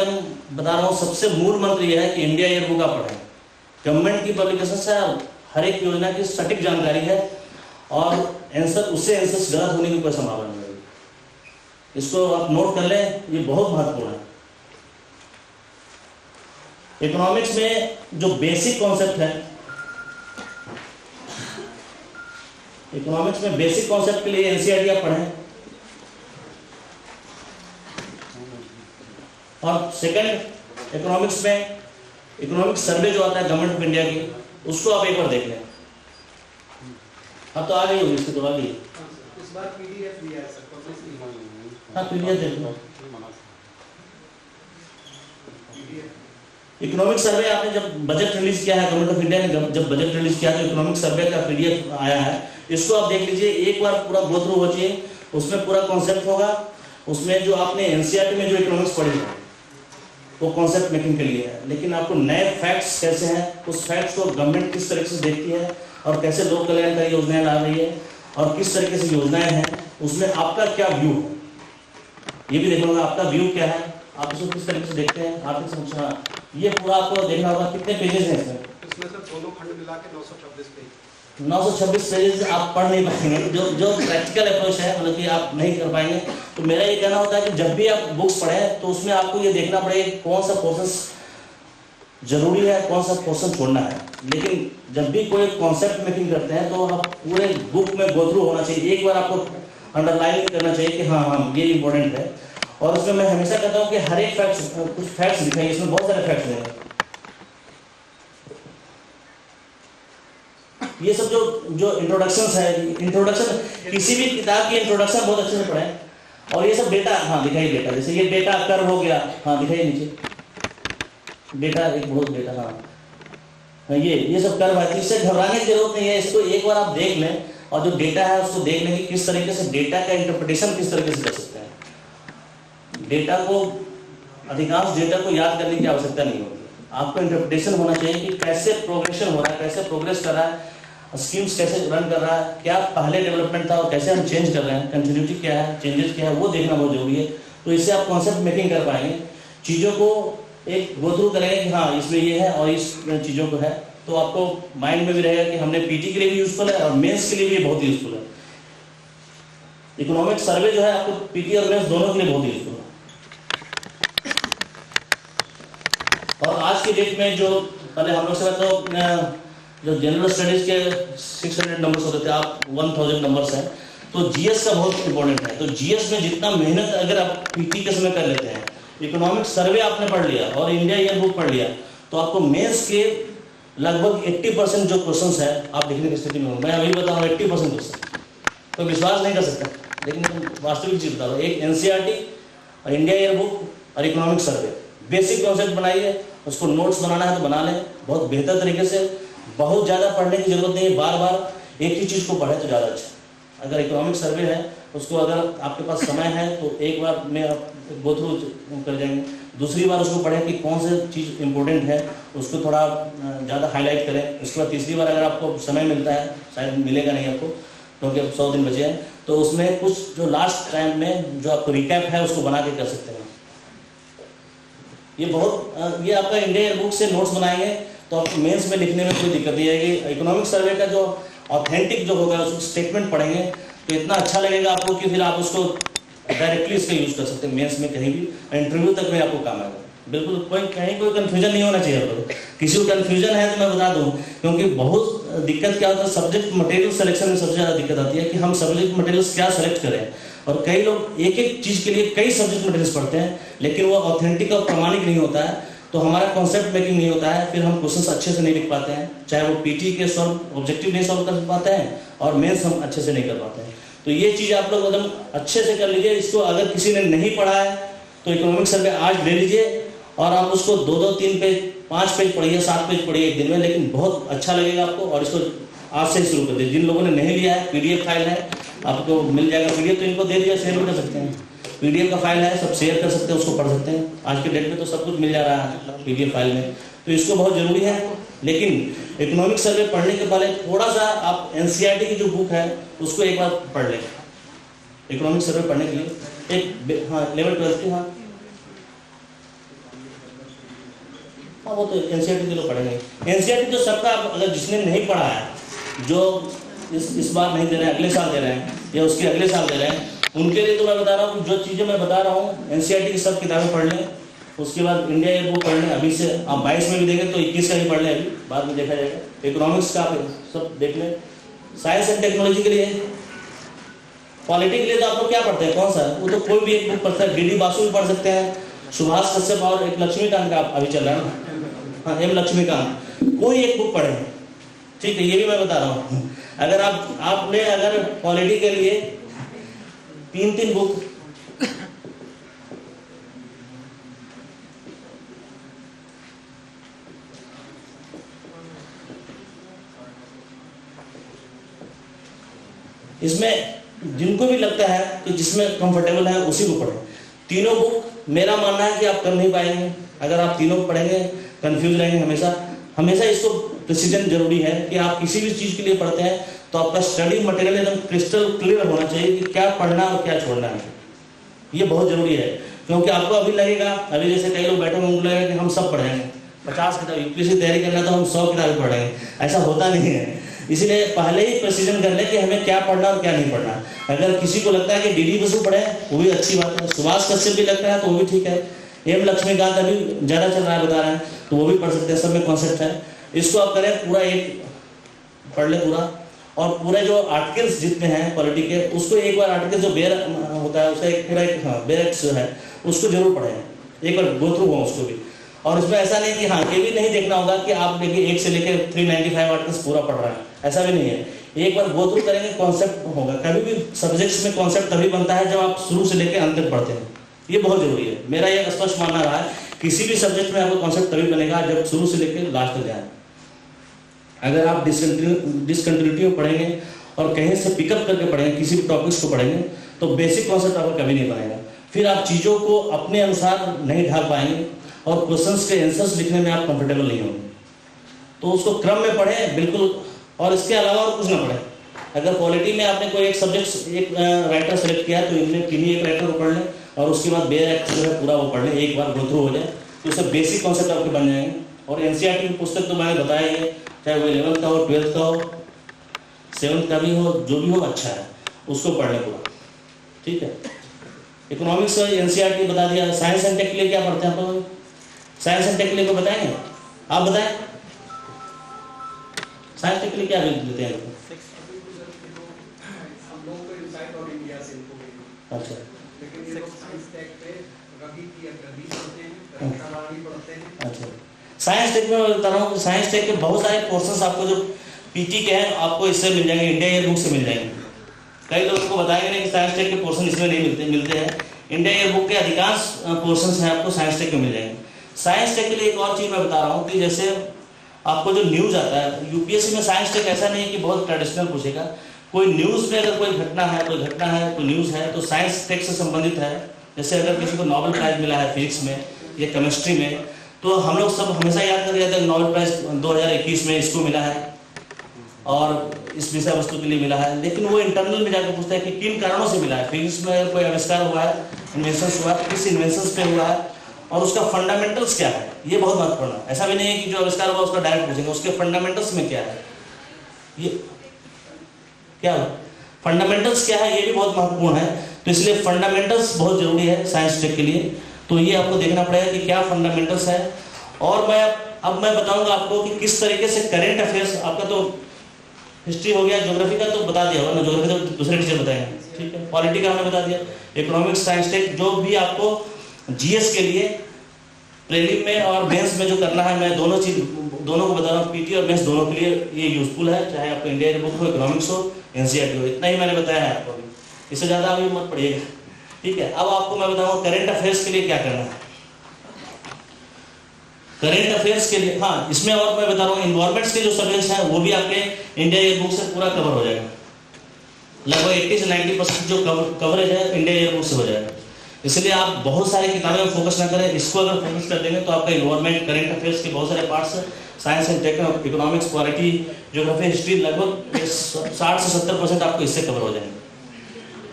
बता रहा हूँ, सबसे मूल मंत्र यह है कि इंडिया ईयर बुक आप पढ़ें। गवर्नमेंट की पब्लिकेशन से हर एक योजना की सटीक जानकारी है और आंसर उससे आंसर गलत होने की कोई संभावना नहीं है, इसको आप नोट कर लें, ये बहुत महत्वपूर्ण है। इकोनॉमिक्स में जो बेसिक कॉन्सेप्ट है, इकोनॉमिक्स में बेसिक कॉन्सेप्ट के लिए एनसीईआरटी आप पढ़ें। और सेकंड, इकोनॉमिक्स में इकोनॉमिक सर्वे जो आता है गवर्नमेंट ऑफ इंडिया की, उसको आप एक बार देख लें। हाँ तो आ गई होगी, इसकी तो आ गई। इस बार पीडीएफ दिया है सर, पब्लिश नहीं हुआ। हाँ पीडीएफ देख लो। इकोनॉमिक सर्वे आपने जब बजट रिलीज किया है, गवर्नमेंट ऑफ इंडिया ने जब बजट रिलीज किया तो इकोनॉमिक सर्वे का पीडीएफ आया है, इसको आप देख लीजिए, एक बार पूरा गो थ्रू हो जाइए, उसमें पूरा कॉन्सेप्ट होगा। उसमें जो आपने एनसीईआरटी में जो इकोनॉमिक्स पढ़ी है वो कॉन्सेप्ट मेकिंग के लिए है, लेकिन आपको नए फैक्ट्स कैसे हैं, उस फैक्ट्स को गवर्नमेंट किस तरीके से देखती है और कैसे लोक कल्याणकारी योजनाएं ला रही है और किस तरीके से योजनाएं हैं, उसमें आपका क्या व्यू है, ये भी देखना होगा। आपका व्यू क्या है, आप इसको किस तरीके से देखते हैं, आर्थिक समीक्षा, ये पूरा आपको देखना होगा। कितने पेजेस हैं इसमें? इसमें सर दोनों खंड मिला के 926 पेज। 926 पेजेस आप पढ़ नहीं पाएंगे, जो प्रैक्टिकल अप्रोच है, मतलब कि आप नहीं कर पाएंगे। तो मेरा ये कहना होता है कि जब भी आप बुक्स पढ़ें तो उसमें आपको ये देखना पड़ेगा कौन सा पोर्शन जरूरी है, कौन सा पोर्शन छोड़ना है। लेकिन जब भी कोई कॉन्सेप्ट मेकिंग करते हैं तो आप पूरे बुक में गो थ्रू होना चाहिए, एक बार आपको अंडरलाइन करना चाहिए कि हाँ ये इंपॉर्टेंट है। और उसमें मैं हमेशा कहता हूँ कि हर एक फैक्ट्स, कुछ फैक्ट्स दिखाइए, इसमें बहुत सारे फैक्ट्स हैं। ये सब जो इंट्रोडक्शन है, इंट्रोडक्शन किसी भी किताब की इंट्रोडक्शन बहुत अच्छे से पढ़ें। और ये सब डेटा, हाँ दिखाइए डेटा, जैसे ये डेटा कर्व हो गया, हाँ दिखाइए नीचे डेटा, एक बहुत डेटा, हाँ ये सब कर्व है। इससे घबराने की जरूरत नहीं है, इसको एक बार आप देख लें और जो डेटा है उसको देख लें कि किस तरीके से डेटा का इंटरप्रिटेशन किस तरीके से कर सकते हैं। डेटा को, अधिकांश डेटा को याद करने की आवश्यकता नहीं होती, आपको इंटरप्रिटेशन होना चाहिए कि कैसे प्रोग्रेशन हो रहा है, कैसे प्रोग्रेस कर रहा है, स्कीम्स कैसे रन कर रहा है, क्या पहले डेवलपमेंट था और कैसे हम चेंज कर रहे हैं, कंटिन्यूटी क्या है, चेंजेस क्या है, वो देखना बहुत जरूरी है। तो इससे आप कॉन्सेप्ट मेकिंग कर पाएंगे, चीज़ों को एक गो थ्रू करेंगे कि हाँ इसमें ये है और इस चीज़ों को है, तो आपको माइंड में भी रहेगा कि हमने पीटी के लिए भी यूजफुल है और मेंस के लिए भी बहुत यूजफुल है। इकोनॉमिक सर्वे जो है आपको पीटी और मेंस दोनों के लिए बहुत यूजफुल है। और आज की डेट में जो पहले हम लोग से तो जो जनरल स्टडीज के 600 नंबर्स होते थे, आप 1000 नंबर्स हैं, तो जीएस का बहुत इंपॉर्टेंट है। तो जीएस में जितना मेहनत अगर आप पीटी के समय कर लेते हैं, इकोनॉमिक सर्वे आपने पढ़ लिया और इंडिया ईयर बुक पढ़ लिया, तो आपको मेंस के लगभग 80% जो क्वेश्चंस है आप लिखने की स्थिति में हो। मैं अभी बता रहा हूँ 80% क्वेश्चन, तो विश्वास नहीं कर सकता, लेकिन वास्तविक चीज बता रहा हूँ। एक एनसीईआरटी और इंडिया ईयर बुक और इकोनॉमिक सर्वे, बेसिक कॉन्सेप्ट बनाइए, उसको नोट्स बनाना है तो बना लें बहुत बेहतर तरीके से। बहुत ज़्यादा पढ़ने की जरूरत नहीं है, बार बार एक ही चीज़ को पढ़े तो ज़्यादा अच्छा। अगर इकोनॉमिक सर्वे है उसको अगर आपके पास समय है तो एक बार में आप गो थ्रू कर जाएंगे, दूसरी बार उसको पढ़ें कि कौन सी चीज़ इंपॉर्टेंट है, उसको थोड़ा ज़्यादा हाईलाइट करें। उसके बाद तीसरी बार अगर आपको समय मिलता है, शायद मिलेगा नहीं आपको क्योंकि अब 100 दिन बचे हैं, तो उसमें कुछ जो लास्ट टाइम में जो आपको रिकैप है उसको बना के कर सकते हैं। ये आपका इंडिया ईयर बुक से नोट्स बनाएंगे तो आपको मेंस में लिखने में कोई दिक्कत नहीं आएगी। इकोनॉमिक सर्वे का जो ऑथेंटिक जो होगा उसको स्टेटमेंट पढ़ेंगे तो इतना अच्छा लगेगा आपको कि फिर आप उसको डायरेक्टली इसका यूज कर सकते हैं मेंस में, कहीं भी इंटरव्यू तक में आपको काम आएगा। बिल्कुल कहीं कोई कंफ्यूजन नहीं होना चाहिए आपको। किसी को कंफ्यूजन है तो मैं बता दूं, क्योंकि बहुत दिक्कत क्या होता है, सब्जेक्ट मटेरियल सिलेक्शन में सबसे ज़्यादा दिक्कत आती है कि हम सब्जेक्ट मटेरियल्स क्या सेलेक्ट करें। और कई लोग एक एक चीज़ के लिए कई सब्जेक्ट मटेरियल्स पढ़ते हैं, लेकिन वो ऑथेंटिक और प्रमाणिक नहीं होता है, तो हमारा कॉन्सेप्ट मेकिंग नहीं होता है, फिर हम क्वेश्चंस अच्छे से नहीं लिख पाते हैं, चाहे वो पीटी के सॉल्व ऑब्जेक्टिव नहीं सॉल्व कर पाते हैं और मेंस हम अच्छे से नहीं कर पाते हैं। तो ये चीज़ आप लोग एकदम अच्छे से कर लीजिए। इसको अगर किसी ने नहीं पढ़ा है तो इकोनॉमिक सर्वे आज ले लीजिए और आप उसको 2-2, 3 पेज, 5 पेज पढ़िए, 7 पेज पढ़िए एक दिन में, लेकिन बहुत अच्छा लगेगा आपको। और इसको आज से ही शुरू कर दीजिए। जिन लोगों ने नहीं लिया है, पीडीएफ फाइल है, आपको मिल जाएगा पीडीएफ, तो इनको दे दिया, शेयर भी कर सकते हैं। पीडीएफ का फाइल है, सब शेयर कर सकते हैं, उसको पढ़ सकते हैं। आज के डेट में तो सब कुछ मिल जा रहा है पीडीएफ फाइल में, तो इसको बहुत जरूरी है। लेकिन इकोनॉमिक सर्वे पढ़ने के पहले थोड़ा सा आप एनसीईआरटी की जो बुक है उसको एक बार पढ़ लें। इकोनॉमिक सर्वे पढ़ने के लिए एक लेवल 12 की, हाँ वो तो एनसीईआरटी के लोग पढ़ेंगे। एनसीईआरटी तो सबका, अगर जिसने नहीं पढ़ा है, जो इस बार नहीं दे रहे हैं, अगले साल दे रहे हैं या उसके अगले साल दे रहे हैं, उनके लिए तो मैं बता रहा हूँ जो चीज़ें मैं बता रहा हूँ, एनसीईआरटी की सब किताबें पढ़ लें। उसके बाद इंडिया ये बुक पढ़ लें, अभी से आप 22 में भी देंगे तो 21 का भी पढ़ लें, अभी बाद में देखा जाएगा। इकोनॉमिक्स का आप सब देख लें। साइंस एंड टेक्नोलॉजी के लिए, पॉलिटी के लिए तो आप लोग क्या पढ़ते हैं, कौन सा? वो तो कोई भी एक बुक पढ़ता है, डी बासु भी पढ़ सकते हैं, सुभाष कश्यप और एक लक्ष्मीकांत का अभी चल रहा है ना, हाँ एम लक्ष्मीकांत, कोई एक बुक पढ़े, ठीक है, ये भी मैं बता रहा हूँ। अगर आपने अगर पॉलिटी के लिए 3 बुक, इसमें जिनको भी लगता है कि जिसमें कंफर्टेबल है उसी को पढ़ें। तीनों बुक मेरा मानना है कि आप कर नहीं पाएंगे, अगर आप तीनों पढ़ेंगे कंफ्यूज रहेंगे हमेशा। हमेशा इसको प्रिसीजन जरूरी है कि आप किसी भी चीज के लिए पढ़ते हैं तो आपका स्टडी मटेरियल एकदम क्रिस्टल क्लियर होना चाहिए कि क्या पढ़ना और क्या छोड़ना है, ये बहुत जरूरी है। क्योंकि आपको अभी लगेगा, अभी जैसे कई लोग बैठे होंगे, लगेगा कि हम सब पढ़ेंगे 50 किताब, यूपीएससी की तैयारी करना तो हम 100 किताबें पढ़ेंगे, ऐसा होता नहीं है। इसलिए पहले ही प्रिसीजन कर लें कि हमें क्या पढ़ना और क्या नहीं पढ़ना। अगर किसी को लगता है कि डी बसु पढ़े वो भी अच्छी बात है, सुभाष कश्यप भी लगता है तो वो भी ठीक है, एम लक्ष्मीकांत अभी ज्यादा चल रहा है बता रहे हैं तो वो भी पढ़ सकते हैं, सब में कॉन्सेप्ट है। इसको आप करें पूरा एक पढ़ ले पूरा, और पूरे जो आर्टिकल्स जितने हैं पॉलिटी के, उसको एक बार आर्टिकल जो बेर होता है उसका एक पूरा एक बेरेक्स जो है उसको जरूर पढ़ें, एक बार गो थ्रू हो उसको भी। और इसमें ऐसा नहीं कि हाँ ये भी नहीं देखना होगा कि आप देखिए 1 से लेकर 395 आर्टिकल्स पूरा पढ़ रहे हैं, ऐसा भी नहीं है। एक बार गो थ्रू करेंगे कॉन्सेप्ट होगा। कभी भी सब्जेक्ट्स में कॉन्सेप्ट तभी बनता है जब आप शुरू से लेकर अंत तक पढ़ते हैं, ये बहुत जरूरी है। मेरा ये स्पष्ट मानना रहा है, किसी भी सब्जेक्ट में आपको कॉन्सेप्ट तभी बनेगा जब शुरू से लेकर लास्ट तक जाए। अगर आप डिसकंटिन्यूटी में पढ़ेंगे और कहीं से पिकअप करके पढ़ेंगे, किसी भी टॉपिक्स को पढ़ेंगे तो बेसिक कॉन्सेप्ट आपको कभी नहीं बनेगा। फिर आप चीज़ों को अपने अनुसार नहीं ढाल पाएंगे और क्वेश्चंस के आंसर्स लिखने में आप कंफर्टेबल नहीं होंगे। तो उसको क्रम में पढ़ें बिल्कुल, और इसके अलावा और कुछ ना पढ़ें। अगर पॉलिटी में आपने कोई एक सब्जेक्ट एक राइटर सेलेक्ट किया तो इनमें किन्हीं एक राइटर को पढ़ लें और उसके बाद बेयर एक्ट जो है पूरा वो पढ़ लें, एक बार गो थ्रू हो जाए तो उससे बेसिक कॉन्सेप्ट आपके बन जाएंगे। और एनसीईआरटी की पुस्तक तो मैंने बताया ही है, चाहे वो 11th का हो, 12th का हो, 7th का भी हो, जो भी हो अच्छा है, उसको पढ़ लें पूरा, ठीक है। इकोनॉमिक्स का एनसीईआरटी बता दिया। साइंस एंड टेक के लिए क्या पढ़ते हैं आप लोग? साइंस एंड टेक के लिए को बताएंगे, आप बताएं साइंस टेक के लिए क्या लेते हैं? अच्छा, अच्छा, साइंस टेक में बता रहा हूँ, साइंस टेक के बहुत सारे कोर्सेस आपको जो पीटी के हैं आपको इससे मिल जाएंगे, इंडिया ईयर बुक से मिल जाएंगे। कई लोगों को बताएंगे नहीं कि साइंस टेक के पोर्शन इसमें नहीं मिलते हैं। इंडिया ईयर बुक के अधिकांश पोर्शंस हैं आपको साइंस टेक में मिल जाएंगे। साइंस टेक के लिए एक और चीज़ मैं बता रहा हूँ कि जैसे आपको जो न्यूज़ आता है यूपीएससी में, साइंस टेक ऐसा नहीं है कि बहुत ट्रेडिशनल पूछेगा। कोई न्यूज़ में अगर कोई घटना है, कोई न्यूज़ है तो साइंस टेक से संबंधित है। जैसे अगर किसी को नोबेल प्राइज मिला है फिजिक्स में या केमिस्ट्री में, तो हम लोग सब हमेशा याद कर जाते हैं नोबेल प्राइज 2021 में इसको मिला है और इस विषय वस्तु के लिए मिला है, लेकिन वो इंटरनल में जाकर पूछता है कि किन कारणों से मिला है। फिजिक्स में अगर कोई आविष्कार हुआ है, इन्वेंशन हुआ है, किस इन्वेंशन पे हुआ है और उसका फंडामेंटल्स क्या है, ये बहुत महत्वपूर्ण है। ऐसा भी नहीं है कि जो आविष्कार हुआ उसका डायरेक्ट पूछेंगे, उसके फंडामेंटल्स में क्या है, ये क्या फंडामेंटल्स क्या है, ये भी बहुत महत्वपूर्ण है। तो इसलिए फंडामेंटल्स बहुत जरूरी है साइंस टेक के लिए। तो ये आपको देखना पड़ेगा कि क्या फंडामेंटल्स है। और मैं बताऊंगा आपको कि किस तरीके से करेंट अफेयर्स, आपका तो हिस्ट्री हो गया, ज्योग्राफी का तो बता दिया होगा ना, ज्योग्राफी तो दूसरे टीचर बताएंगे, ठीक है। पॉलिटी का हमने बता दिया, इकोनॉमिक्स, साइंस टेक, जो भी आपको जीएस के लिए प्रीलिम में और मेंस में जो करना है, मैं दोनों को बता रहा हूँ, पीटी और मेंस दोनों के लिए ये यूजफुल है, चाहे आपको इंडिया ईयर बुक हो, इकोनॉमिक्स हो, एनसीईआरटी हो। इतना ही मैंने बताया है आपको, इससे ज़्यादा अभी मत पढ़िएगा, ठीक है। अब आपको मैं बताऊँगा करेंट अफेयर्स के लिए क्या करना है। करेंट अफेयर्स के लिए, हाँ, इसमें और मैं बता रहा हूँ इन्वायरमेंट्स के जो सब्जेक्ट्स हैं वो भी आपके इंडिया ईयर बुक से पूरा कवर हो जाएगा। लगभग 80 से 90% जो कवरेज है इंडिया ईयर बुक से हो जाएगा। इसलिए आप बहुत सारी किताबें में फोकस ना करें, इसको अगर फोकस कर देंगे तो आपका इन्वायरमेंट, करेंट अफेयर्स के बहुत सारे parts, science and tech, economics, polity, geography, history, लगभग 60 से 70% आपको इससे कवर हो जाएंगे।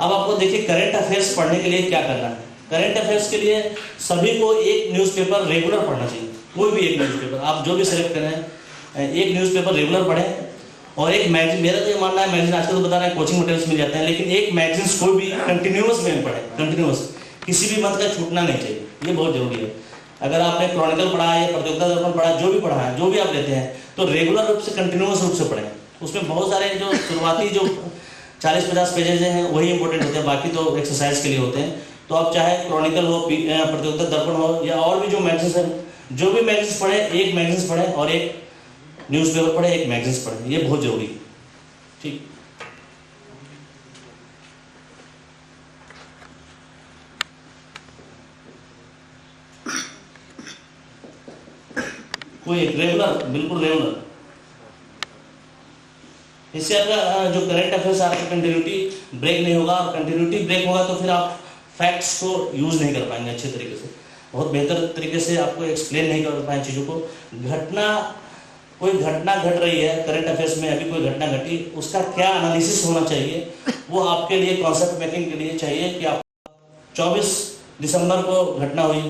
अब आपको देखिए करेंट अफेयर्स पढ़ने के लिए क्या करना है। करेंट अफेयर्स के लिए सभी को एक न्यूज़पेपर रेगुलर पढ़ना चाहिए, कोई भी एक न्यूज़पेपर आप जो भी सेलेक्ट करें, एक न्यूज़पेपर रेगुलर पढ़ें। और एक मैगजीन, मेरा तो ये मानना है, मैगजीन आजकल तो बता रहे हैं कोचिंग मटेरियल्स मिल जाते हैं, लेकिन एक मैगजीन कोई भी कंटिन्यूअस में पढ़ें, कंटिन्यूअस, किसी भी मंथ का छूटना नहीं चाहिए, ये बहुत जरूरी है। अगर आपने क्रॉनिकल पढ़ा है या प्रतियोगिता दर्पण पढ़ा, जो भी पढ़ा है, जो भी आप लेते हैं, तो रेगुलर रूप से कंटिन्यूअस रूप से पढ़ें। उसमें बहुत सारे जो शुरुआती जो 40-50 पेजेज हैं वही इंपॉर्टेंट होते हैं, बाकी तो एक्सरसाइज के लिए होते हैं। तो आप चाहे क्रॉनिकल हो, प्रतियोगिता दर्पण हो, या और भी जो मैगजीन्स हैं, जो भी मैगजीन्स पढ़े, एक मैगजीन्स पढ़े और एक न्यूज़पेपर पढ़े, एक मैगजीन्स पढ़े, ये बहुत जरूरी है। ठीक, कोई रेगुलर, बिल्कुल रेगुलर। इससे आपका जो करंट अफेयर्स आपका कंटिन्यूटी ब्रेक नहीं होगा, और कंटिन्यूटी ब्रेक होगा तो फिर आप फैक्ट्स को यूज नहीं कर पाएंगे अच्छे तरीके से, बहुत बेहतर तरीके से आपको एक्सप्लेन नहीं कर पाएंगे चीज़ों को। कोई घटना घट रही है करंट अफेयर्स में, अभी कोई घटना घटी, उसका क्या एनालिसिस होना चाहिए, वो आपके लिए कॉन्सेप्ट मेकिंग के लिए चाहिए कि आप 24 दिसंबर को घटना हुई,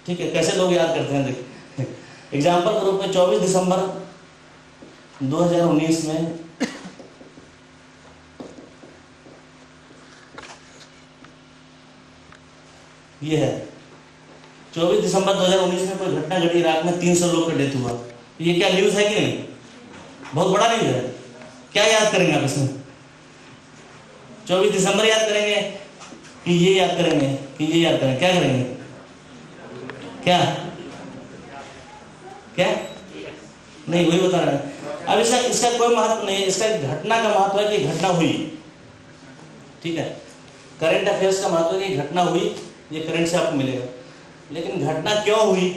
ठीक है, कैसे लोग याद करते हैं, देखिए एग्जाम्पल के रूप में 24 दिसंबर 2019 में ये है, 24 दिसंबर 2019 में कोई घटना घटी, इराक में 300 लोग का डेथ हुआ। ये क्या न्यूज़ है कि नहीं? बहुत बड़ा न्यूज़ है। क्या याद करेंगे आप इसमें? 24 दिसंबर याद करेंगे कि ये याद करेंगे कि ये याद करेंगे? क्या करेंगे? क्या क्या नहीं, वही बता रहे हैं। अब इसका कोई महत्व नहीं है, इसका घटना का महत्व है कि घटना हुई, ठीक है। करंट अफेयर्स का महत्व है कि घटना हुई, ये करंट से आपको मिलेगा, लेकिन घटना क्यों हुई,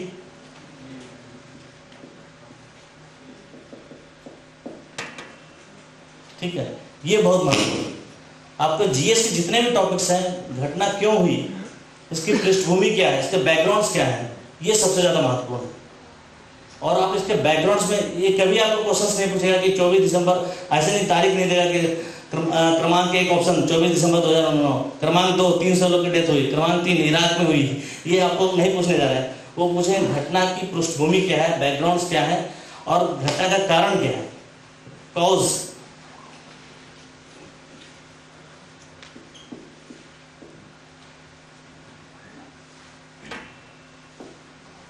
ठीक है, ये बहुत महत्वपूर्ण है। आपको जीएस के जितने भी टॉपिक्स हैं, घटना क्यों हुई, इसकी पृष्ठभूमि क्या है, इसके बैकग्राउंड्स क्या है, ये सबसे ज्यादा महत्वपूर्ण है। और आप इसके बैकग्राउंड्स में, ये कभी आपको क्वेश्चन नहीं पूछेगा कि 24 दिसंबर, ऐसे नहीं तारीख नहीं देगा कि क्रमांक एक ऑप्शन 24 दिसंबर 2009, क्रमांक 2 300 लोग की डेथ हुई, क्रमांक 3 इराक में हुई, ये आपको नहीं पूछने जा रहा है। वो पूछे घटना की पृष्ठभूमि क्या है, बैकग्राउंड क्या है, और घटना का कारण क्या है, कॉज।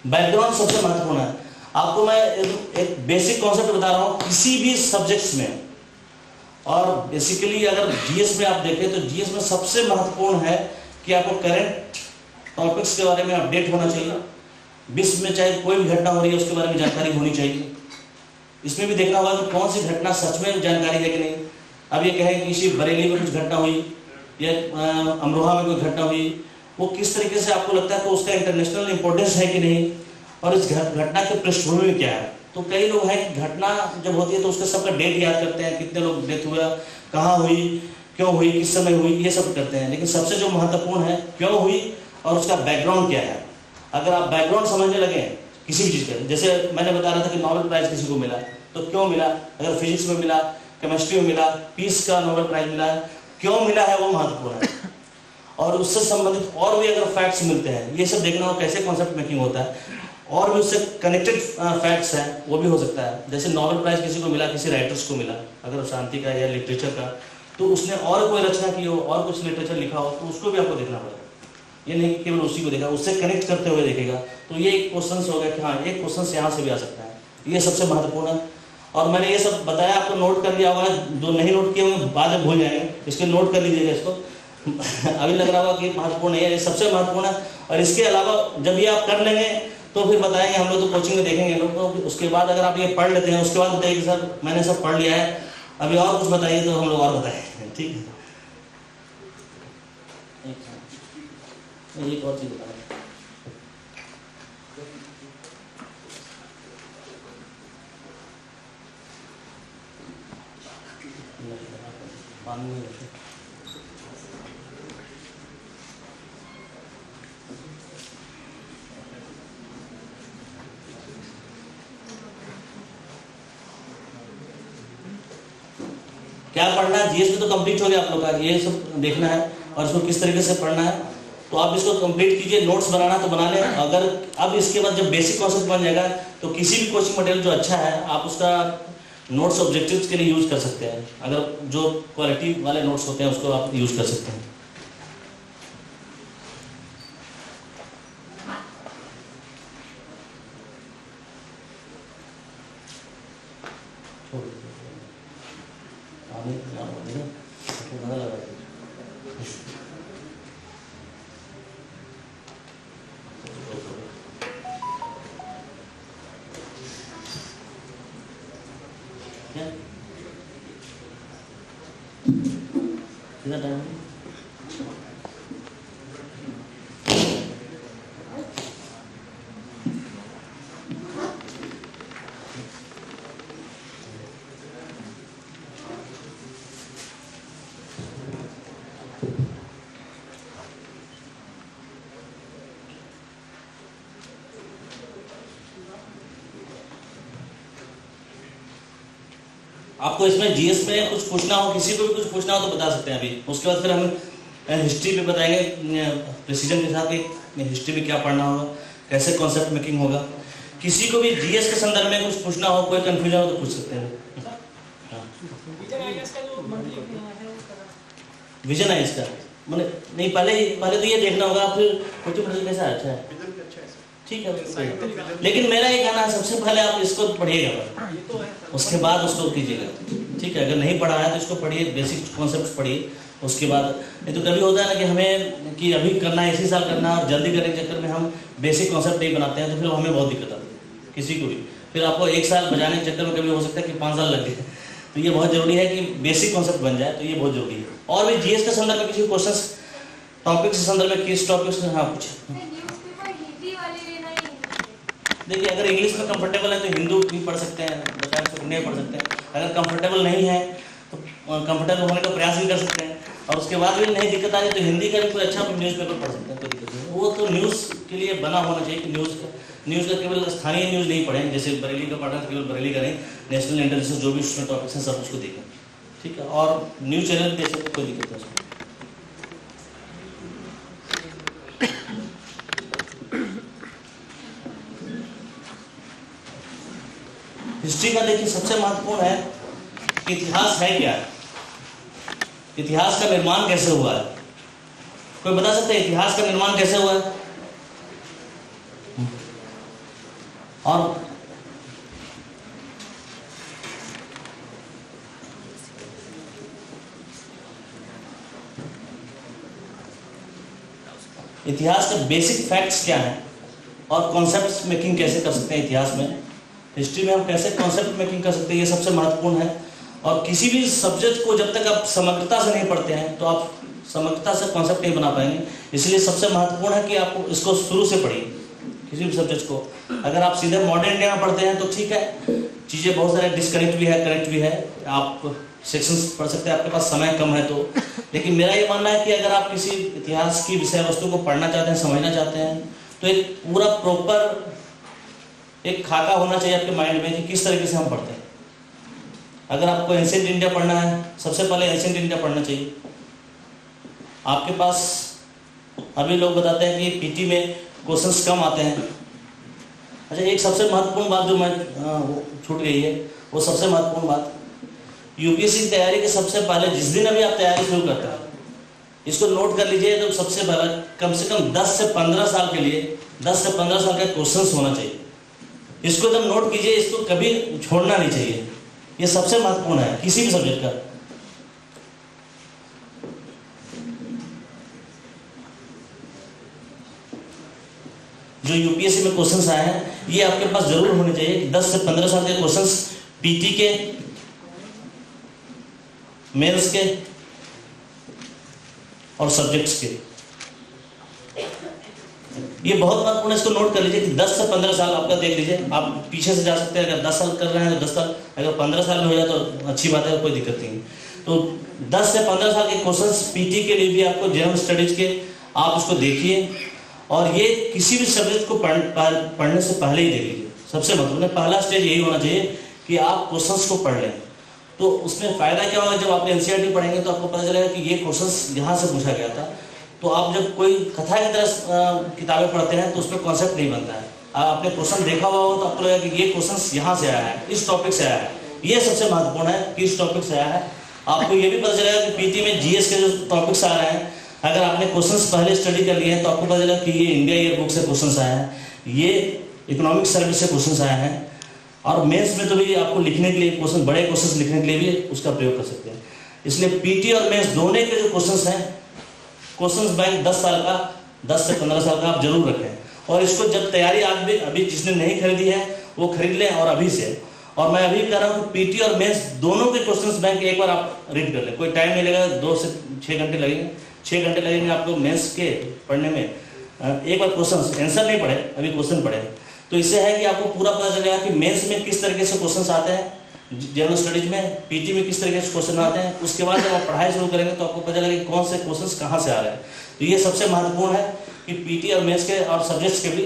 बैकग्राउंड सबसे महत्वपूर्ण है। आपको मैं एक बेसिक कॉन्सेप्ट बता रहा हूं किसी भी सब्जेक्ट्स में, और बेसिकली अगर जीएस में आप देखें तो जीएस में सबसे महत्वपूर्ण है कि आपको करंट टॉपिक्स के बारे में अपडेट होना चाहिए। विश्व में चाहे कोई भी घटना हो रही है उसके बारे में जानकारी होनी चाहिए। इसमें भी देखना होगा कि कौन सी घटना सच में जानकारी है कि नहीं। अब ये कहें कि किसी बरेली में कुछ घटना हुई या अमरोहा में कोई घटना हुई, वो किस तरीके से आपको लगता है तो उसका इंटरनेशनल इंपॉर्टेंस है कि नहीं, और इस घटना के पृष्ठभूमि में क्या है। तो कई लोग हैं कि घटना जब होती है तो उसका सबका डेट याद करते हैं, कितने लोग डेथ हुआ, कहाँ हुई, क्यों हुई, किस समय हुई, ये सब करते हैं। लेकिन सबसे जो महत्वपूर्ण है क्यों हुई और उसका बैकग्राउंड क्या है। अगर आप बैकग्राउंड समझने लगे किसी भी चीज़ का, जैसे मैंने बता रहा था कि नोबेल प्राइज किसी को मिला तो क्यों मिला, अगर फिजिक्स में मिला, केमिस्ट्री में मिला, पीस का नोबेल प्राइज मिला है, क्यों मिला है वो महत्वपूर्ण है। और उससे संबंधित और भी अगर फैक्ट्स मिलते हैं, ये सब देखना हो कैसे कॉन्सेप्ट मेकिंग होता है, और भी उससे कनेक्टेड फैक्ट्स हैं वो भी हो सकता है। जैसे नोबेल प्राइज किसी को मिला, किसी राइटर्स को मिला, अगर शांति का या लिटरेचर का, तो उसने और कोई रचना की हो और कुछ लिटरेचर लिखा हो तो उसको भी आपको देखना पड़ेगा। ये नहीं कि केवल उसी को देखा, उससे कनेक्ट करते हुए देखेगा। तो ये एक क्वेश्चन हो गया कि हाँ एक क्वेश्चन यहाँ से भी आ सकता है, ये सबसे महत्वपूर्ण है। और मैंने ये सब बताया, आपको नोट कर लिया होगा, जो नहीं नोट किए होंगे बाद में भूल जाएंगे, इसके नोट कर लीजिएगा इसको। अभी लग रहा होगा कि महत्वपूर्ण है, ये सबसे महत्वपूर्ण है। और इसके अलावा जब ये आप कर लेंगे तो फिर बताएंगे, हम लोग तो कोचिंग में देखेंगे लोग, तो उसके बाद अगर आप ये पढ़ लेते हैं उसके बाद बताइए कि सर मैंने सब पढ़ लिया है, अभी और कुछ बताइए, तो हम लोग और बताएंगे, ठीक है। एक और चीज बता क्या पढ़ना है। जीएस में तो कंप्लीट हो गया आप लोग का, ये सब देखना है और इसको किस तरीके से पढ़ना है। तो आप इसको कंप्लीट कीजिए, नोट्स बनाना तो बना लें। अगर अब इसके बाद जब बेसिक कॉन्सेप्ट बन जाएगा तो किसी भी कोचिंग मटेरियल जो अच्छा है आप उसका नोट्स ऑब्जेक्टिव्स के लिए यूज कर सकते हैं। अगर जो क्वालिटी वाले नोट्स होते हैं उसको आप यूज कर सकते हैं। कितना टाइम है? आपको इसमें जीएस में कुछ पूछना हो, किसी को भी कुछ पूछना हो तो बता सकते हैं अभी। उसके बाद फिर हम हिस्ट्री पे बताएंगे प्रिसीजन के साथ कि हिस्ट्री में क्या पढ़ना होगा, कैसे कॉन्सेप्ट मेकिंग होगा। किसी को भी जीएस के संदर्भ में कुछ पूछना हो, कोई कंफ्यूजन हो तो पूछ सकते हैं। विजन है इसका मैंने नहीं, पहले तो ये देखना होगा, फिर 40% कैसा अच्छा है, ठीक है। लेकिन मेरा ये कहना है सबसे पहले आप इसको पढ़िएगा, उसके बाद उसको कीजिएगा, ठीक है। अगर नहीं पढ़ा है तो इसको पढ़िए, बेसिक कॉन्सेप्ट पढ़िए। उसके बाद नहीं तो कभी होता है ना कि हमें कि अभी करना है, इसी साल करना है और जल्दी करने के चक्कर में हम बेसिक कॉन्सेप्ट नहीं बनाते हैं, तो फिर हमें बहुत दिक्कत आती है किसी को भी। फिर आपको 1 साल बजाने के चक्कर में कभी हो सकता है कि 5 साल लग गए। तो ये बहुत जरूरी है कि बेसिक कॉन्सेप्ट बन जाए, तो ये बहुत जरूरी है। और भी जीएस के संदर्भ में किसी क्वेश्चन टॉपिक के संदर्भ में किस टॉपिक से, हाँ कुछ देखिए, अगर इंग्लिश में कंफर्टेबल है तो हिंदू भी पढ़ सकते हैं, बच्चा हिंदी पढ़ सकते हैं। अगर कंफर्टेबल नहीं है तो कंफर्टेबल होने का प्रयास भी कर सकते हैं, और उसके बाद भी नहीं दिक्कत आ जाए तो हिंदी का भी कोई अच्छा न्यूज़पेपर पढ़ सकते हैं, कोई दिक्कत नहीं। वो तो न्यूज़ के लिए बना होना चाहिए कि न्यूज़ का केवल स्थानीय न्यूज़ नहीं पढ़ें, जैसे बरेली का पढ़ना तो केवल बरेली का नहीं, नेशनल इंटरनेशनल जो भी उसमें टॉपिक्स हैं सब उसको देखें, ठीक है। और न्यूज़ चैनल देख सकते, कोई दिक्कत नहीं। हिस्ट्री का देखिए सबसे महत्वपूर्ण है कि इतिहास है क्या, इतिहास का निर्माण कैसे हुआ है। कोई बता सकता है इतिहास का निर्माण कैसे हुआ है? और इतिहास का बेसिक फैक्ट्स क्या है और कॉन्सेप्ट मेकिंग कैसे कर सकते हैं इतिहास में, हिस्ट्री में हम कैसे कॉन्सेप्ट मेकिंग कर सकते हैं, ये सबसे महत्वपूर्ण है। और किसी भी सब्जेक्ट को जब तक आप समग्रता से नहीं पढ़ते हैं तो आप समग्रता से कॉन्सेप्ट नहीं बना पाएंगे। इसलिए सबसे महत्वपूर्ण है कि आप इसको शुरू से पढ़िए किसी भी सब्जेक्ट को। अगर आप सीधे मॉडर्न इंडिया में पढ़ते हैं तो ठीक है, चीज़ें बहुत सारे डिस्कनेक्ट भी है, कनेक्ट भी है, आप सेक्शंस पढ़ सकते हैं, आपके पास समय कम है तो। लेकिन मेरा ये मानना है कि अगर आप किसी इतिहास की विषय वस्तु को पढ़ना चाहते हैं, समझना चाहते हैं, तो एक पूरा प्रॉपर एक खाका होना चाहिए आपके माइंड में कि किस तरीके से हम पढ़ते हैं। अगर आपको एंशिएंट इंडिया पढ़ना है, सबसे पहले एंशिएंट इंडिया पढ़ना चाहिए। आपके पास अभी लोग बताते हैं कि पीटी में क्वेश्चंस कम आते हैं। अच्छा, एक सबसे महत्वपूर्ण बात जो मैं छूट गई है, वो सबसे महत्वपूर्ण बात, यूपीएससी की तैयारी के सबसे पहले जिस दिन अभी आप तैयारी शुरू करते हैं, इसको नोट कर लीजिए, तो सबसे पहले कम से कम 10 से 15 साल के लिए 10 से 15 साल का क्वेश्चंस होना चाहिए। इसको जब नोट कीजिए, इसको कभी छोड़ना नहीं चाहिए, ये सबसे महत्वपूर्ण है किसी भी सब्जेक्ट का। जो यूपीएससी में क्वेश्चंस आए हैं ये आपके पास जरूर होने चाहिए कि 10 से 15 साल के क्वेश्चंस पीटी के, मेंस के और सब्जेक्ट्स के, ये बहुत महत्वपूर्ण है। इसको नोट कर लीजिए कि 10 से 15 साल आपका देख लीजिए, आप पीछे से जा सकते हैं। अगर 10 साल कर रहे हैं तो 10 साल, अगर 15 साल में हो जाए तो अच्छी बात है, कोई दिक्कत नहीं। तो 10 से 15 साल के क्वेश्चंस पीटी के लिए भी आपको जनरल स्टडीज के आप उसको देखिए, और ये किसी भी सब्जेक्ट को पढ़ने से पहले ही देख लीजिए। सबसे महत्वपूर्ण पहला स्टेज यही होना चाहिए कि आप क्वेश्चंस को पढ़ लें। तो उसमें फायदा क्या होगा, जब आप एनसीईआरटी पढ़ेंगे तो आपको पता चलेगा कि ये क्वेश्चंस यहाँ से पूछा गया था। तो आप जब कोई कथा की तरह किताबें पढ़ते हैं तो उसमें कॉन्सेप्ट नहीं बनता है। आपने क्वेश्चन देखा हुआ हो तो आपको लगेगा कि ये क्वेश्चन यहाँ से आया है, इस टॉपिक से आया है। ये सबसे महत्वपूर्ण है कि इस टॉपिक से आया है। आपको ये भी पता चलेगा कि पीटी में जीएस के जो टॉपिक्स आ रहे हैं, अगर आपने क्वेश्चंस पहले स्टडी कर लिए हैं तो आपको पता चलेगा कि ये इंडिया ईयर बुक से क्वेश्चंस आए हैं, ये इकोनॉमिक सर्विस से क्वेश्चंस आए हैं, और मेंस में तो भी आपको लिखने के लिए क्वेश्चन, बड़े क्वेश्चन लिखने के लिए भी उसका प्रयोग कर सकते हैं। इसलिए पीटी और मेंस दोनों के जो क्वेश्चंस हैं, क्वेश्चंस बैंक 10 साल का, 10 से 15 साल का आप जरूर रखें। और इसको जब तैयारी आज भी, अभी जिसने नहीं खरीदी है वो खरीद लें और अभी से। और मैं अभी कह रहा हूँ कि पीटी और मेंस दोनों के क्वेश्चंस बैंक एक बार आप रीड कर लें, कोई टाइम नहीं लगेगा, 2 से 6 घंटे लगेंगे, 6 घंटे लगेंगे आपको मेंस के पढ़ने में। एक बार क्वेश्चन आंसर नहीं पढ़े, अभी क्वेश्चन पढ़े, तो इससे है कि आपको पूरा पता चलेगा कि मेंस में किस तरीके से क्वेश्चन आते हैं, जनरल स्टडीज में, पीटी में किस तरीके से क्वेश्चन आते हैं। उसके बाद जब आप पढ़ाई शुरू करेंगे तो आपको पता चलेगा कि कौन से क्वेश्चन कहाँ से आ रहे हैं। तो ये सबसे महत्वपूर्ण है कि पीटी और मेंस के और सब्जेक्ट्स के भी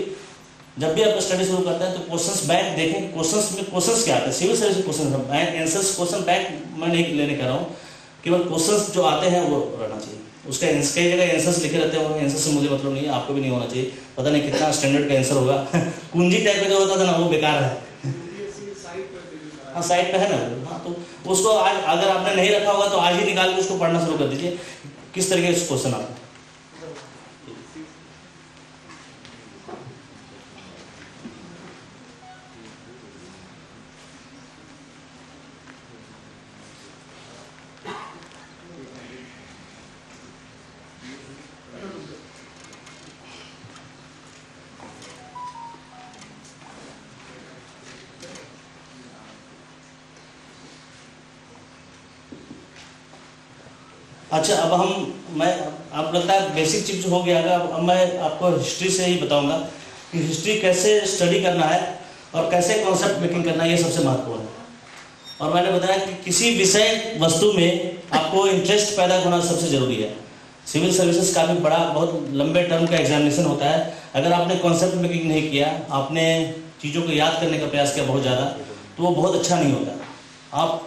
जब भी आप स्टडी शुरू करते हैं तो क्वेश्चंस बैंक देखें, क्वेश्चंस में क्वेश्चंस क्या आते हैं, civil service question bank answers, question bank मैं नहीं लेने कह रहा हूँ, केवल क्वेश्चंस जो आते हैं वो रहना चाहिए। उसका कई जगह आंसर्स लिखे रहते हैं, वो आंसर से मुझे मतलब नहीं है, आपको भी नहीं होना चाहिए, पता नहीं कितना स्टैंडर्ड का आंसर होगा कुंजी टाइप का जो होता था ना वो बेकार है। हाँ साइड पे है ना, हाँ तो उसको आज अगर आपने नहीं रखा होगा तो आज ही निकाल के उसको पढ़ना शुरू कर दीजिए, किस तरीके से क्वेश्चन आता है। अच्छा अब आप लगता है बेसिक चीज हो गया है। अब मैं आपको हिस्ट्री से ही बताऊंगा कि हिस्ट्री कैसे स्टडी करना है और कैसे कॉन्सेप्ट मेकिंग करना है, ये सबसे महत्वपूर्ण है। और मैंने बताया कि किसी विषय वस्तु में आपको इंटरेस्ट पैदा होना सबसे जरूरी है। सिविल सर्विसेज काफ़ी बड़ा, बहुत लंबे टर्म का एग्जामिनेशन होता है। अगर आपने कॉन्सेप्ट मेकिंग नहीं किया, आपने चीज़ों को याद करने का प्रयास किया बहुत ज़्यादा, तो वो बहुत अच्छा नहीं होता। आप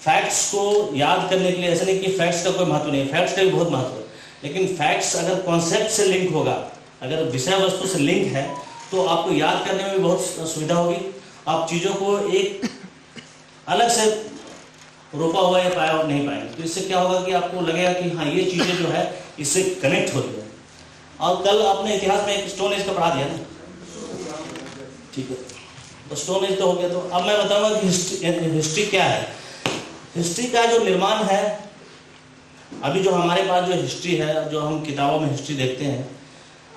फैक्ट्स को याद करने के लिए, ऐसा नहीं कि फैक्ट्स का कोई महत्व नहीं है, फैक्ट्स का भी बहुत महत्व है, लेकिन फैक्ट्स अगर कॉन्सेप्ट से लिंक होगा, अगर विषय वस्तु से लिंक है, तो आपको याद करने में भी बहुत सुविधा होगी। आप चीज़ों को एक अलग से रोपा हुआ या पाया नहीं पाएंगे। तो इससे क्या होगा कि आपको लगेगा कि हाँ ये चीज़ें जो है इससे कनेक्ट हो रही है। और कल आपने इतिहास में एक स्टोन एज का पढ़ा दिया ना, ठीक है, तो स्टोन एज तो हो गया। तो अब मैं बताऊंगा कि हिस्ट्री क्या है। हिस्ट्री का जो निर्माण है, अभी जो हमारे पास जो हिस्ट्री है, जो हम किताबों में हिस्ट्री देखते हैं,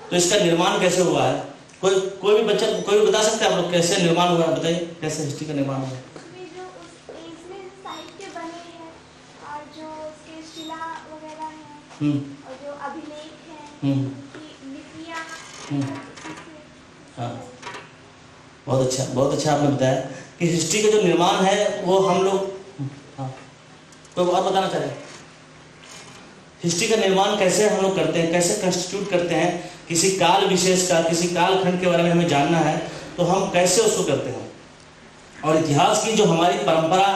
तो इसका निर्माण कैसे हुआ है, कोई भी बच्चा, कोई भी बता सकते हैं आप लोग कैसे निर्माण हुआ है? बताइए कैसे हिस्ट्री का निर्माण हुआ है। और जो अभिलेख हैं, लिपियां, हाँ बहुत अच्छा आपने बताया कि हिस्ट्री का जो निर्माण है वो हम लोग, हाँ कोई और बताना चाह रहे हैं? हिस्ट्री का निर्माण कैसे हम लोग करते हैं, कैसे कंस्टिट्यूट करते हैं, किसी काल विशेष का, किसी काल खंड के बारे में हमें जानना है तो हम कैसे उसको करते हैं। और इतिहास की जो हमारी परंपरा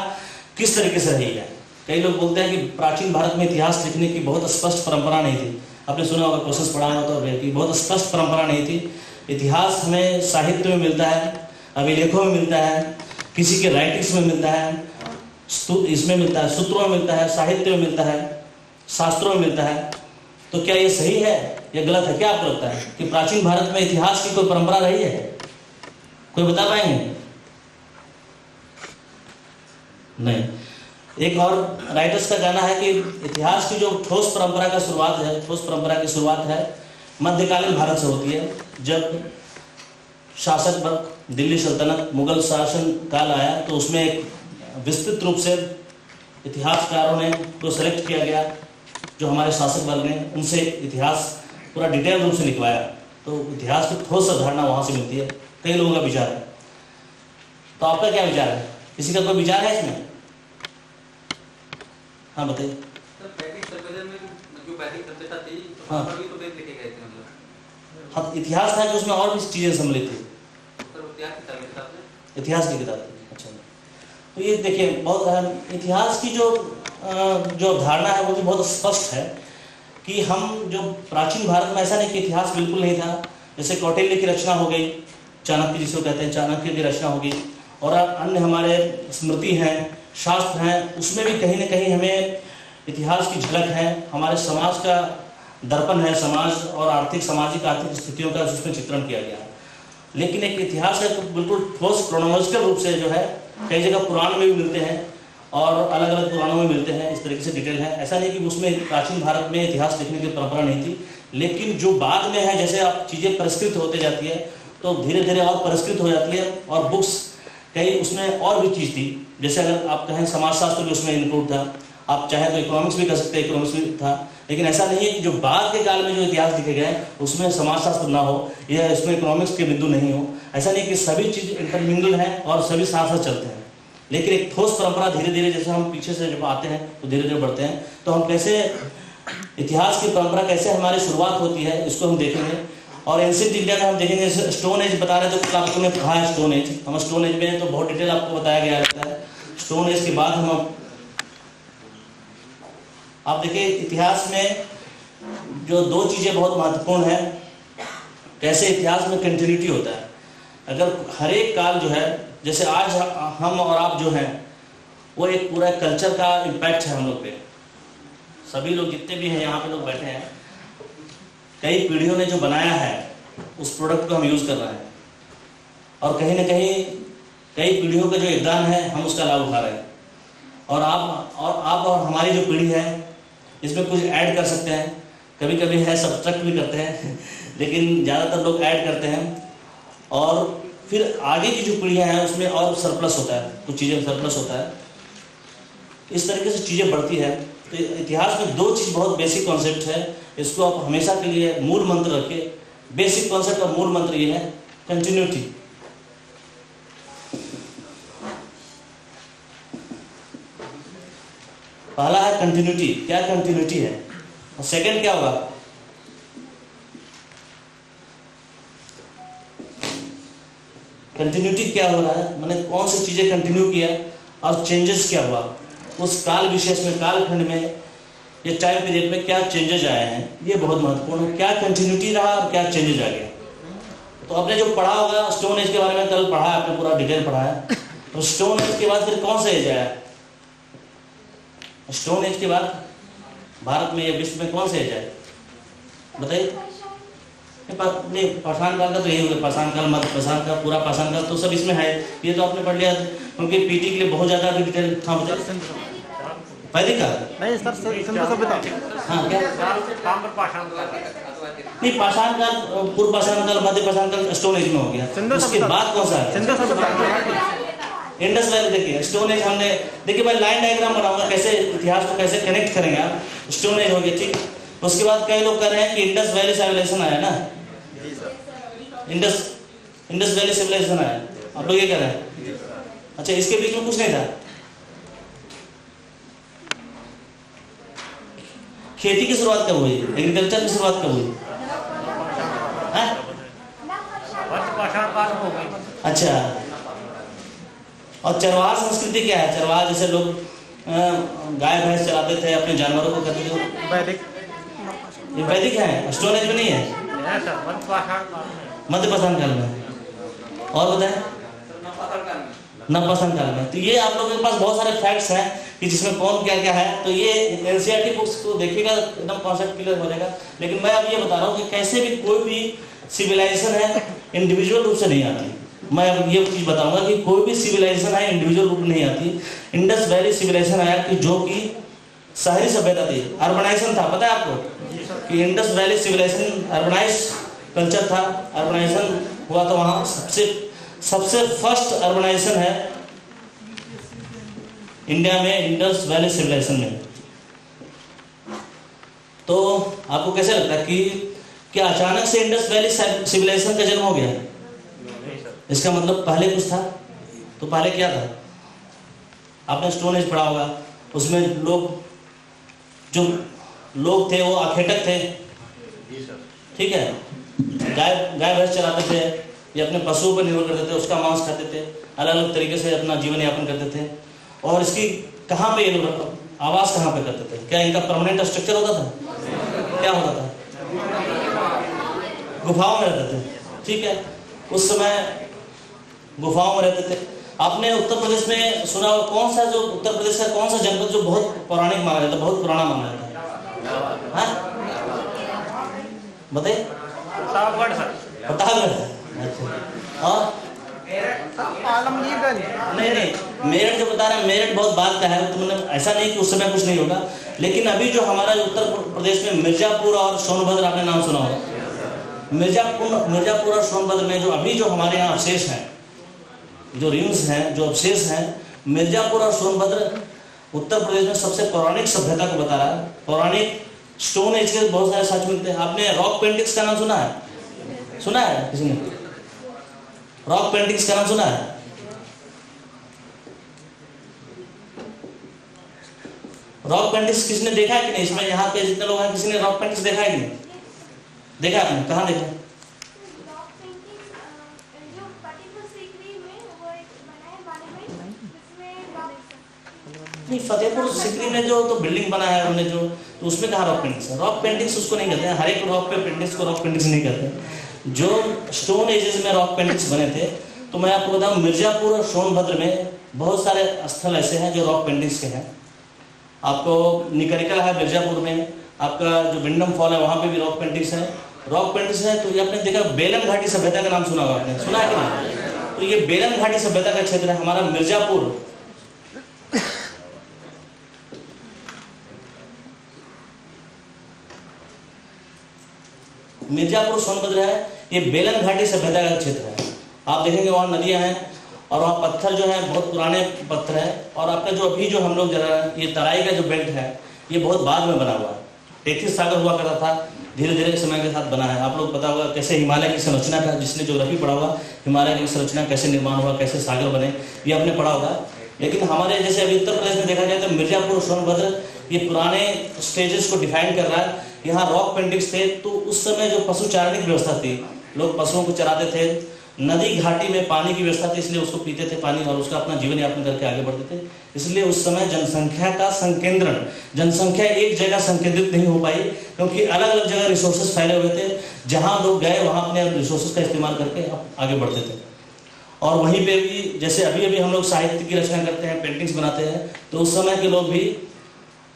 किस तरीके से रही है। कई लोग बोलते हैं कि प्राचीन भारत में इतिहास लिखने की बहुत स्पष्ट परंपरा नहीं थी। आपने सुना होगा, क्वेश्चन पढ़ा होगा तो, कि बहुत स्पष्ट परंपरा नहीं थी। इतिहास हमें साहित्य में मिलता है, अभिलेखों में मिलता है, किसी के राइटिंग्स में मिलता है, इसमें मिलता है, सूत्रों में मिलता है, साहित्य में मिलता है, शास्त्रों में मिलता है। तो क्या ये सही है या गलत है? क्या आपको लगता है कि प्राचीन भारत में इतिहास की कोई परंपरा रही है? कोई बता पाएंगे? नहीं। एक और राइटर्स का कहना है कि इतिहास की जो ठोस परंपरा की शुरुआत है मध्यकालीन भारत से होती है। जब शासक वर्ग, दिल्ली सल्तनत, मुगल शासन काल आया तो उसमें एक विस्तृत रूप से इतिहासकारों ने को सेलेक्ट किया गया, जो हमारे शासक वर्ग ने उनसे इतिहास पूरा डिटेल रूप से लिखवाया। तो इतिहास की ठोस अवधारणा वहाँ से मिलती है। कई लोगों का विचार है, तो आपका क्या विचार है? किसी का कोई विचार है इसमें? हाँ बताइए। हाँ हाँ, इतिहास था कि उसमें और भी चीजें सम्मिलित थी। इतिहास की किताब थी। अच्छा, तो ये देखिए बहुत अहम इतिहास की जो धारणा है वो भी बहुत स्पष्ट है कि हम जो प्राचीन भारत में, ऐसा नहीं कि इतिहास बिल्कुल नहीं था। जैसे कौटिल्य की रचना हो गई, चाणक्य जिसको कहते हैं, चाणक्य की रचना होगी, और अन्य हमारे स्मृति हैं, शास्त्र हैं, उसमें भी कहीं ना कहीं हमें इतिहास की झलक है। हमारे समाज का दर्पण है, समाज और आर्थिक, सामाजिक आर्थिक स्थितियों का उसमें चित्रण किया गया है। लेकिन एक इतिहास है तो बिल्कुल ठोस क्रोनोलॉजिकल रूप से जो है कई जगह पुराण में भी मिलते हैं और अलग अलग पुराणों में मिलते हैं, इस तरीके से डिटेल है। ऐसा नहीं कि उसमें प्राचीन भारत में इतिहास लिखने की परंपरा नहीं थी, लेकिन जो बाद में है जैसे आप चीज़ें परिष्कृत होते जाती है तो धीरे धीरे और परिष्कृत हो जाती है और बुक्स कई उसमें और भी चीज़ थी। जैसे अगर आप कहें समाजशास्त्र भी उसमें इंक्लूड था, आप चाहे तो इकोनॉमिक्स भी कर सकते हैं, इकोनॉमिक्स भी था, लेकिन ऐसा नहीं है कि जो बाद के काल में जो इतिहास लिखे गए उसमें समाजशास्त्र ना हो या इसमें इकोनॉमिक्स के बिंदु नहीं हो। ऐसा नहीं कि सभी चीज़ इंटरमिंगल है और सभी साथ साथ चलते हैं, लेकिन एक ठोस परंपरा धीरे धीरे जैसे हम पीछे से जब आते हैं तो धीरे धीरे बढ़ते हैं। तो हम कैसे इतिहास की परंपरा कैसे हमारी शुरुआत होती है इसको हम देखेंगे। और एंशिएंट इंडिया में हम देखेंगे स्टोन एज बता रहे थे, तो आपने पढ़ा है स्टोन एज, हम स्टोन एज में तो बहुत डिटेल आपको बताया गया रहता है। स्टोन एज के बाद हम आप देखिए इतिहास में जो दो चीज़ें बहुत महत्वपूर्ण है, कैसे इतिहास में कंटिन्यूटी होता है। अगर हर एक काल जो है, जैसे आज हम और आप जो हैं वो एक पूरा कल्चर का इम्पैक्ट है हम लोग पे, सभी लोग जितने भी हैं यहाँ पे लोग बैठे हैं, कई पीढ़ियों ने जो बनाया है उस प्रोडक्ट को हम यूज़ कर रहे हैं और कहीं ना कहीं कई पीढ़ियों का जो योगदान है हम उसका लाभ उठा रहे हैं। और आप और हमारी जो पीढ़ी है इसमें कुछ ऐड कर सकते हैं, कभी कभी है सब्ट्रैक्ट भी करते हैं लेकिन ज़्यादातर लोग ऐड करते हैं और फिर आगे की जो पीढ़ियाँ हैं उसमें और सरप्लस होता है, कुछ चीज़ें सरप्लस होता है, इस तरीके से चीज़ें बढ़ती है। तो इतिहास में दो चीज़ बहुत बेसिक कॉन्सेप्ट है, इसको आप हमेशा के लिए मूल मंत्र रखिए। बेसिक कॉन्सेप्ट और मूल मंत्र ये है कंटिन्यूटी। पहला है कंटिन्यूटी, क्या कंटिन्यूटी है, और सेकंड क्या होगा, कंटिन्यूटी क्या हो रहा है, मैंने कौन सी चीजें कंटिन्यू किया और चेंजेस क्या हुआ उस काल विशेष में, कालखंड में या टाइम पीरियड में क्या चेंजेस आए हैं, ये बहुत महत्वपूर्ण है। क्या कंटिन्यूटी रहा और क्या चेंजेस आ गया। तो आपने जो पढ़ा होगा स्टोन एज के बारे में, कल पढ़ा है आपने, पूरा डिटेल पढ़ा है। तो स्टोन एज के बाद फिर कौन सा एज आया, स्टोन एज के बाद भारत में या विश्व में कौन सा एज आया बताइए। नहीं, पाषाण काल का तो यही हो गया, पाषाण काल, मध्य पाषाण काल, पूरा पाषाण काल तो सब इसमें है, ये तो आपने पढ़ लिया क्योंकि पीटी के लिए बहुत ज़्यादा डिटेल। हाँ बताइए, वैदिक काल नहीं सर, सिंधु सभ्यता। हाँ क्या नहीं, पाषाण काल, पूर्व पाषाण काल, मध्य पाषाण काल स्टोन एज में हो गया। उसके बाद कौन सा है, सिंधु सभ्यता, इंडस वैली। देखिए स्टोन एज हमने, देखिए मैं लाइन डायग्राम बनाऊंगा कैसे इतिहास को कैसे कनेक्ट करेंगे आप। स्टोन एज हो गया, ठीक। उसके बाद कई लोग कह रहे हैं कि इंडस वैली सिविलाइजेशन आया ना, इंडस वैली सिविलाइजेशन आया, आप लोग ये कह रहे हैं। अच्छा, इसके बीच में कुछ नहीं था, खेती की शुरुआत कब हुई, एग्रीकल्चर की शुरुआत कब हुई, अच्छा। और चरवाहा संस्कृति क्या है, चरवाहा जैसे लोग गाय भैंस चलाते थे, अपने जानवरों को करते थे, वैदिक, ये वैदिक है, स्टोन एज में नहीं है, मध्य पाषाण काल में। और बताएं, नवपाषाण काल में। तो ये आप लोगों के पास बहुत सारे फैक्ट्स हैं कि जिसमें कौन क्या क्या है, तो ये एनसीईआरटी बुक्स को देखिएगा एकदम कॉन्सेप्ट क्लियर हो जाएगा। लेकिन मैं अब ये बता रहा हूँ कि कैसे भी कोई भी सिविलाइजेशन है इंडिविजुअल रूप से नहीं आती। मैं अब ये चीज़ बताऊंगा कि कोई भी सिविलाइजेशन है इंडिविजुअल रूप में नहीं आती। इंडस वैली सिविलाइजेशन आया कि जो कि शहरी सभ्यता थी, अर्बनाइजेशन था, पता है आपको कि Indus valley civilization urbanize culture था, अर्बनाइजेशन हुआ था वहाँ। सबसे फर्स्ट अर्बनाइजेशन है इंडिया में, इंडस वैली सिविलाइजेशन में। तो आपको कैसे लगता है कि क्या अचानक से इंडस वैली सिविलाइजेशन का जन्म हो गया? इसका मतलब पहले कुछ था। तो पहले क्या था? आपने स्टोन एज पढ़ा होगा, उसमें जो लोग थे वो आखेटक थे, ठीक है, गाय भैंस चलाते थे या अपने पशुओं पर निर्भर करते थे, उसका मांस खाते थे, अलग अलग तरीके से अपना जीवन यापन करते थे। और इसकी कहाँ पे आवास कहाँ पे करते थे? क्या इनका परमानेंट स्ट्रक्चर होता था? क्या होता था? गुफाओं में रहते थे, ठीक है। उस समय गुफाओं में रहते थे। आपने उत्तर प्रदेश में सुना हो, कौन सा जो उत्तर प्रदेश का कौन सा जनपद जो बहुत पौराणिक माना जाता है, बहुत पुराना माना जाता है? बताइए। प्रतापगढ़। अच्छा, और आलमगीरगंज। नहीं, मेरठ जो बता रहे हैं मेरठ बहुत बात का है, तो मतलब ऐसा नहीं कि उस समय कुछ नहीं होगा, लेकिन अभी जो हमारा उत्तर प्रदेश में मिर्जापुर और सोनभद्र, आपने नाम सुना होगा। मिर्जापुर और सोनभद्र में जो अभी जो हमारे यहाँ अवशेष हैं, जो रिम्स हैं, जो अवशेष हैं, मिर्जापुर और सोनभद्र उत्तर प्रदेश में सबसे पौराणिक सभ्यता को बता रहा है। पौराणिक स्टोन एज के बहुत सारे साक्ष्य मिलते हैं। आपने रॉक पेंटिंग्स का नाम सुना है? सुना है किसी ने? रॉक पेंटिंग्स का नाम सुना है? रॉक पेंटिंग्स किसने देखा है कि नहीं? इसमें यहाँ पे जितने लोग हैं, किसी ने रॉक पेंटिंग्स देखा है कि नहीं? देखा आपने? कहाँ देखा? रॉक पेंटिंग जो फतेहपुर सीकरी में वो एक बना है मॉन्यूमेंट, जिसमें रॉक नहीं, फतेहपुर सीकरी में जो तो बिल्डिंग बना है उन्होंने जो, तो उसमें कहाँ रॉक पेंटिंग्स है? रॉक पेंटिंग्स उसको नहीं कहते हैं, हर एक रॉक पे पेंटिंग्स को रॉक पेंटिंग्स नहीं कहते। जो स्टोन एजेस में रॉक पेंटिंग्स बने थे, तो मैं आपको बताऊं मिर्जापुर और सोनभद्र में बहुत सारे स्थल ऐसे हैं जो रॉक पेंटिंग्स के हैं। आपको निकरिका है मिर्जापुर में, आपका जो विंडम फॉल है वहाँ पे भी रॉक पेंटिंग्स है। रॉक पेंटिंग्स है तो ये आपने देखा बेलन घाटी सभ्यता का नाम सुना होगा, आपने सुना है कि नहीं? तो ये बेलन घाटी सभ्यता का क्षेत्र है हमारा मिर्जापुर। मिर्जापुर सोनभद्र है, ये बेलन घाटी सभ्यता का क्षेत्र है। आप देखेंगे वहाँ नदियाँ हैं और वहाँ पत्थर जो है बहुत पुराने पत्थर है। और आपका जो अभी जो हम लोग जरा ये तराई का जो बेल्ट है, ये बहुत बाद में बना हुआ है। 33 सागर हुआ करता था, धीरे धीरे समय के साथ बना है। आप लोग पता होगा कैसे हिमालय की संरचना का, जिसने ज्योग्राफी पढ़ा होगा, हिमालय की संरचना कैसे निर्माण हुआ, कैसे सागर बने, ये आपने पढ़ा होगा। लेकिन हमारे जैसे अभी उत्तर प्रदेश में देखा जाए तो मिर्जापुर सोनभद्र ये पुराने स्टेजेस को डिफाइन कर रहा है। यहाँ रॉक पेंटिंग्स थे, तो उस समय जो पशु चारणी की व्यवस्था थी, लोग पशुओं को चराते थे, नदी घाटी में पानी की व्यवस्था थी, इसलिए उसको पीते थे पानी और उसका अपना जीवन यापन करके आगे बढ़ते थे। इसलिए उस समय जनसंख्या का संकेंद्रण, जनसंख्या एक जगह संकेंद्रित नहीं हो पाई, क्योंकि अलग अलग जगह रिसोर्सेज फैले हुए थे। जहाँ लोग गए वहाँ अपने रिसोर्सेज का इस्तेमाल करके आगे बढ़ते थे। और वहीं पे भी जैसे अभी अभी हम लोग साहित्य की रचना करते हैं, पेंटिंग्स बनाते हैं, तो उस समय के लोग भी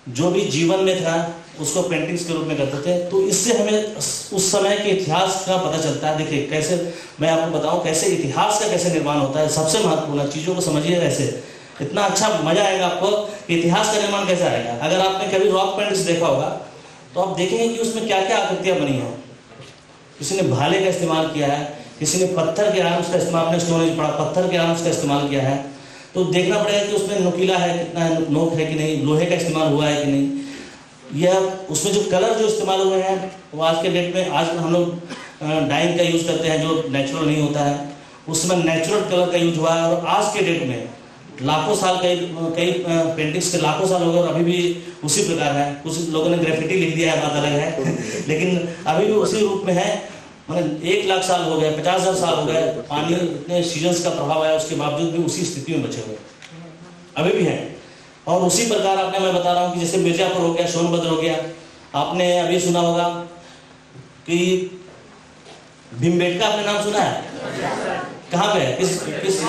जो भी जीवन में था उसको पेंटिंग्स के रूप में करते थे। तो इससे हमें उस समय के इतिहास का पता चलता है। देखिए कैसे, मैं आपको बताऊं कैसे इतिहास का कैसे निर्माण होता है। सबसे महत्वपूर्ण चीज़ों को समझिए, ऐसे इतना अच्छा मजा आएगा आपको कि इतिहास का निर्माण कैसे आएगा। अगर आपने कभी रॉक पेंटिंग्स देखा होगा तो आप देखेंगे कि उसमें क्या क्या आकृतियाँ बनी हैं। किसी ने भाले का इस्तेमाल किया है, किसी ने पत्थर के आर्म्स का इस्तेमाल, आपने स्टोरेज पढ़ा, पत्थर के आर्म्स का इस्तेमाल किया है। तो देखना पड़ेगा कि उसमें नुकीला है, कितना है, नोक है कि नहीं, लोहे का इस्तेमाल हुआ है कि नहीं, या उसमें जो कलर जो इस्तेमाल हुए हैं वो आज के डेट में, आज हम लोग डाइंग का यूज़ करते हैं जो नेचुरल नहीं होता है, उस समय नेचुरल कलर का यूज हुआ है। और आज के डेट में लाखों साल, कई पेंटिंग्स के लाखों साल हो गए और अभी भी उसी प्रकार है। कुछ लोगों ने ग्रेफिटी लिख दिया है, बात अलग है लेकिन अभी भी उसी रूप में है। मतलब 1 लाख साल हो गए, 50,000 साल हो गए, पानी इतने सीजन्स का प्रभाव आया, उसके बावजूद भी उसी स्थिति में बचे हुए अभी भी हैं। और उसी प्रकार आपने, मैं बता रहा हूँ कि जैसे मिर्जापुर हो गया, सोनभद्र हो गया, आपने अभी सुना होगा कि भीमबेटका, आपने नाम सुना है? कहाँ पे है? किस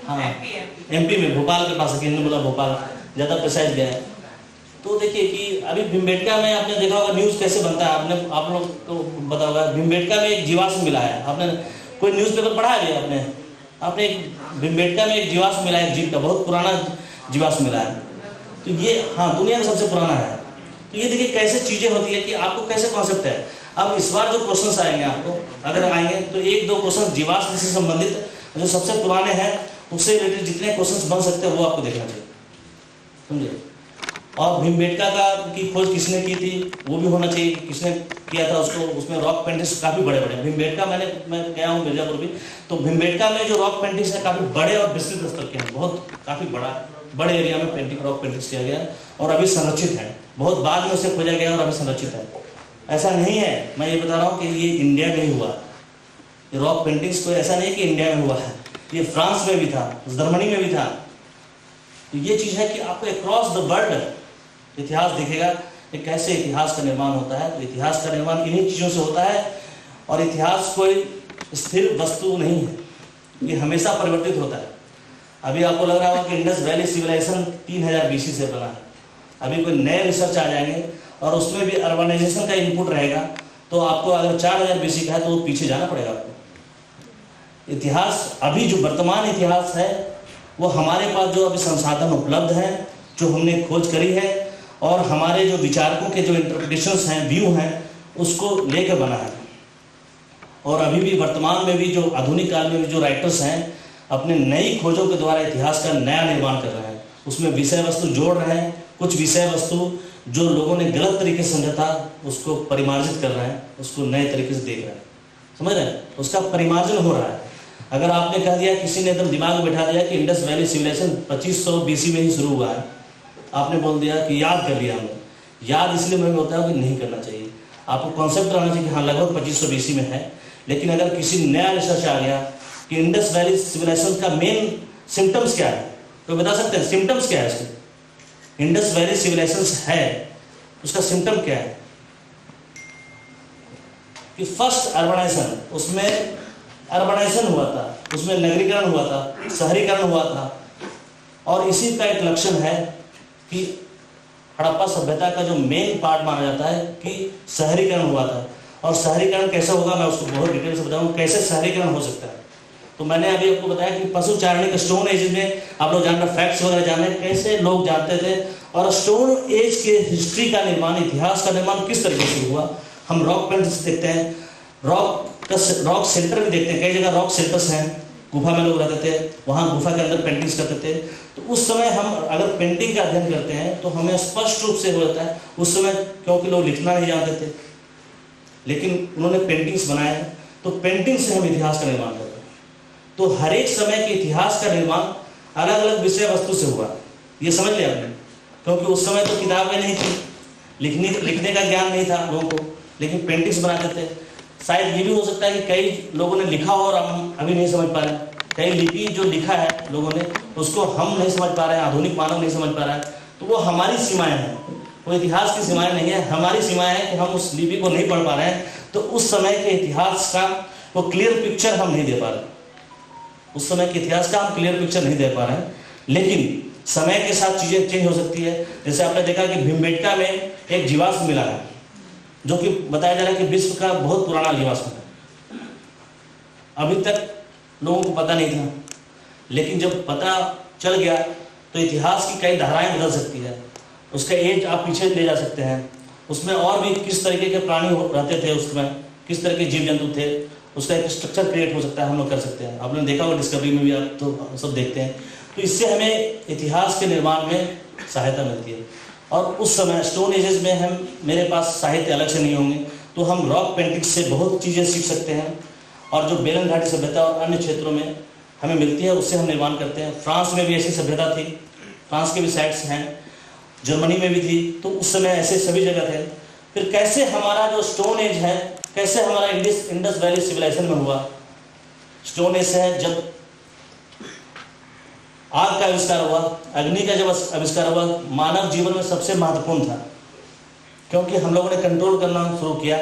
हाँ, MP में, भोपाल के पास, बोला भोपाल, ज़्यादा प्रिसाइज गया है। तो देखिए कि अभी भीमबेटका में आपने देखा होगा न्यूज़ कैसे बनता है, आपने आप लोग को पता होगा। भीमबेटका में एक जीवाश्म मिला है, आपने कोई न्यूज़पेपर पढ़ा है? आपने एक भीमबेटका में एक जीवाश्म मिला है, जीव का बहुत पुराना जीवाश्म मिला है। तो ये हाँ, दुनिया का सबसे पुराना है। तो ये देखिए कैसे चीज़ें होती है कि आपको कैसे कॉन्सेप्ट है। अब इस बार जो क्वेश्चंस आएंगे आपको, अगर आएंगे तो 1-2 क्वेश्चन जीवाश्म से संबंधित जो सबसे पुराने हैं उससे रिलेटेड जितने क्वेश्चंस बन सकते हैं वो आपको देखना चाहिए, समझे। और भीमबेटका की खोज किसने की थी वो भी होना चाहिए, किसने किया था उसको। उसमें रॉक पेंटिंग्स काफ़ी बड़े बड़े, भीमबेटका मैं गया हूँ मिर्जापुर भी, तो भीमबेटका में जो रॉक पेंटिंग्स हैं काफ़ी बड़े और विस्तृत स्तर के हैं, बहुत काफ़ी बड़े एरिया में रॉक पेंटिंग्स किया गया और अभी संरक्षित है। बहुत बाद में उसे खोजा गया और अभी संरक्षित है। ऐसा नहीं है, मैं ये बता रहा हूँ कि ये इंडिया में ही हुआ, ये रॉक पेंटिंग्स को ऐसा नहीं कि इंडिया में हुआ है, ये फ्रांस में भी था, जर्मनी में भी था। तो ये चीज़ है कि आपको अक्रॉस द वर्ल्ड इतिहास दिखेगा कि कैसे इतिहास का निर्माण होता है। तो इतिहास का निर्माण इन्हीं चीज़ों से होता है। और इतिहास कोई स्थिर वस्तु नहीं है, ये हमेशा परिवर्तित होता है। अभी आपको लग रहा होगा कि इंडस वैली सिविलाइजेशन 3000 BC से बना है। अभी कोई नए रिसर्च आ जाएंगे और उसमें भी अर्बनाइजेशन का इनपुट रहेगा, तो आपको अगर 4000 BC का है तो पीछे जाना पड़ेगा आपको। इतिहास अभी जो वर्तमान इतिहास है वो हमारे पास जो अभी संसाधन उपलब्ध हैं, जो हमने खोज करी है और हमारे जो विचारकों के जो इंटरप्रिटेशंस हैं, व्यू हैं, उसको लेकर बना है। और अभी भी वर्तमान में भी जो आधुनिक काल में भी जो राइटर्स हैं अपने नई खोजों के द्वारा इतिहास का नया निर्माण कर रहे हैं, उसमें विषय वस्तु जोड़ रहे हैं, कुछ विषय वस्तु जो लोगों ने गलत तरीके से समझा था उसको परिमार्जित कर रहे हैं, उसको नए तरीके से देख रहे हैं, समझ रहे हैं, उसका परिमार्जन हो रहा है। अगर आपने कह दिया, किसी ने एकदम दिमाग में बैठा दिया कि इंडस वैली सिविलाइजेशन 2500 BC में ही शुरू हुआ है, आपने बोल दिया कि याद कर लिया हमने, याद इसलिए मैं होता है कि नहीं करना चाहिए, आपको कॉन्सेप्ट रहना चाहिए कि हाँ लगभग 2500 BC में है। लेकिन अगर किसी नया रिसर्च आ गया कि इंडस वैली सिविलाइजेशन का मेन सिम्टम्स क्या है, तो बता सकते हैं सिम्टम्स क्या है इसके? इंडस वैली सिविलाइजेशन है, उसका सिम्टम क्या है कि फर्स्ट अर्बनाइजेशन, उसमें अर्बनाइजेशन हुआ था, उसमें नगरीकरण हुआ था, शहरीकरण हुआ था। और इसी का एक लक्षण है कि हड़प्पा सभ्यता का जो मेन पार्ट माना जाता है कि शहरीकरण हुआ था। और शहरीकरण कैसे होगा मैं उसको बहुत डिटेल से बताऊंगा, कैसे शहरीकरण हो सकता है। तो मैंने अभी आपको बताया कि पशु चारणिक स्टोन एज में आप लोग जान रहे, फैक्ट्स वगैरह जान रहे, कैसे लोग जानते थे और स्टोन एज के हिस्ट्री का निर्माण, इतिहास का निर्माण किस तरीके से हुआ। हम रॉक पेंट्स देखते हैं, रॉक सेंटर भी देखते हैं, कई जगह रॉक सेंटर्स हैं, गुफा में लोग रहते थे, वहाँ गुफा के अंदर पेंटिंग्स करते थे। तो उस समय हम अगर पेंटिंग का अध्ययन करते हैं तो हमें स्पष्ट रूप से हो जाता है, उस समय क्योंकि लोग लिखना नहीं जानते थे लेकिन उन्होंने पेंटिंग्स बनाए, तो पेंटिंग से हम इतिहास का निर्माण करते हैं। तो हर एक समय के इतिहास का निर्माण अलग अलग विषय वस्तु से हुआ, ये समझ लिया आपने। क्योंकि उस समय तो किताबें नहीं थी, लिखने का ज्ञान नहीं था लोगों को, लेकिन पेंटिंग्स बनाते थे। शायद ये भी हो सकता है कि कई लोगों ने लिखा हो और हम अभी नहीं समझ पा रहे हैं, कई लिपि जो लिखा है लोगों ने उसको हम नहीं समझ पा रहे हैं, आधुनिक मानव नहीं समझ पा रहा है। तो वो हमारी सीमाएं हैं, वो इतिहास की सीमाएं नहीं है, हमारी सीमाएं हैं कि हम उस लिपि को नहीं पढ़ पा रहे हैं। तो उस समय के इतिहास का वो क्लियर पिक्चर हम नहीं दे पा रहे, उस समय के इतिहास का हम क्लियर पिक्चर नहीं दे पा रहे हैं। लेकिन समय के साथ चीजें चेंज हो सकती है। जैसे आपने देखा कि भीमबेटका में एक जीवाश्म मिला है जो कि बताया जा रहा है कि विश्व का बहुत पुराना जीवाश्म है। अभी तक लोगों को पता नहीं था, लेकिन जब पता चल गया तो इतिहास की कई धाराएं बदल सकती है, उसका एज आप पीछे ले जा सकते हैं, उसमें और भी किस तरीके के प्राणी रहते थे, उसमें किस तरह के जीव जंतु थे, उसका एक स्ट्रक्चर क्रिएट हो सकता है, हम लोग कर सकते हैं। आपने देखा होगा डिस्कवरी में भी, आप तो सब देखते हैं। तो इससे हमें इतिहास के निर्माण में सहायता मिलती है। और उस समय स्टोन एजेस में हम, मेरे पास साहित्य अलग से नहीं होंगे तो हम रॉक पेंटिंग से बहुत चीज़ें सीख सकते हैं। और जो बेलन घाटी सभ्यता और अन्य क्षेत्रों में हमें मिलती है उससे हम निर्माण करते हैं। फ्रांस में भी ऐसी सभ्यता थी, फ्रांस के भी साइट्स हैं, जर्मनी में भी थी, तो उस समय ऐसे सभी जगह थे। फिर कैसे हमारा जो स्टोन एज है, कैसे हमारा इंडस वैली सिविलाइजेशन में हुआ। स्टोन एज है जब आग का आविष्कार हुआ, अग्नि का जब आविष्कार हुआ, मानव जीवन में सबसे महत्वपूर्ण था, क्योंकि हम लोगों ने कंट्रोल करना शुरू किया,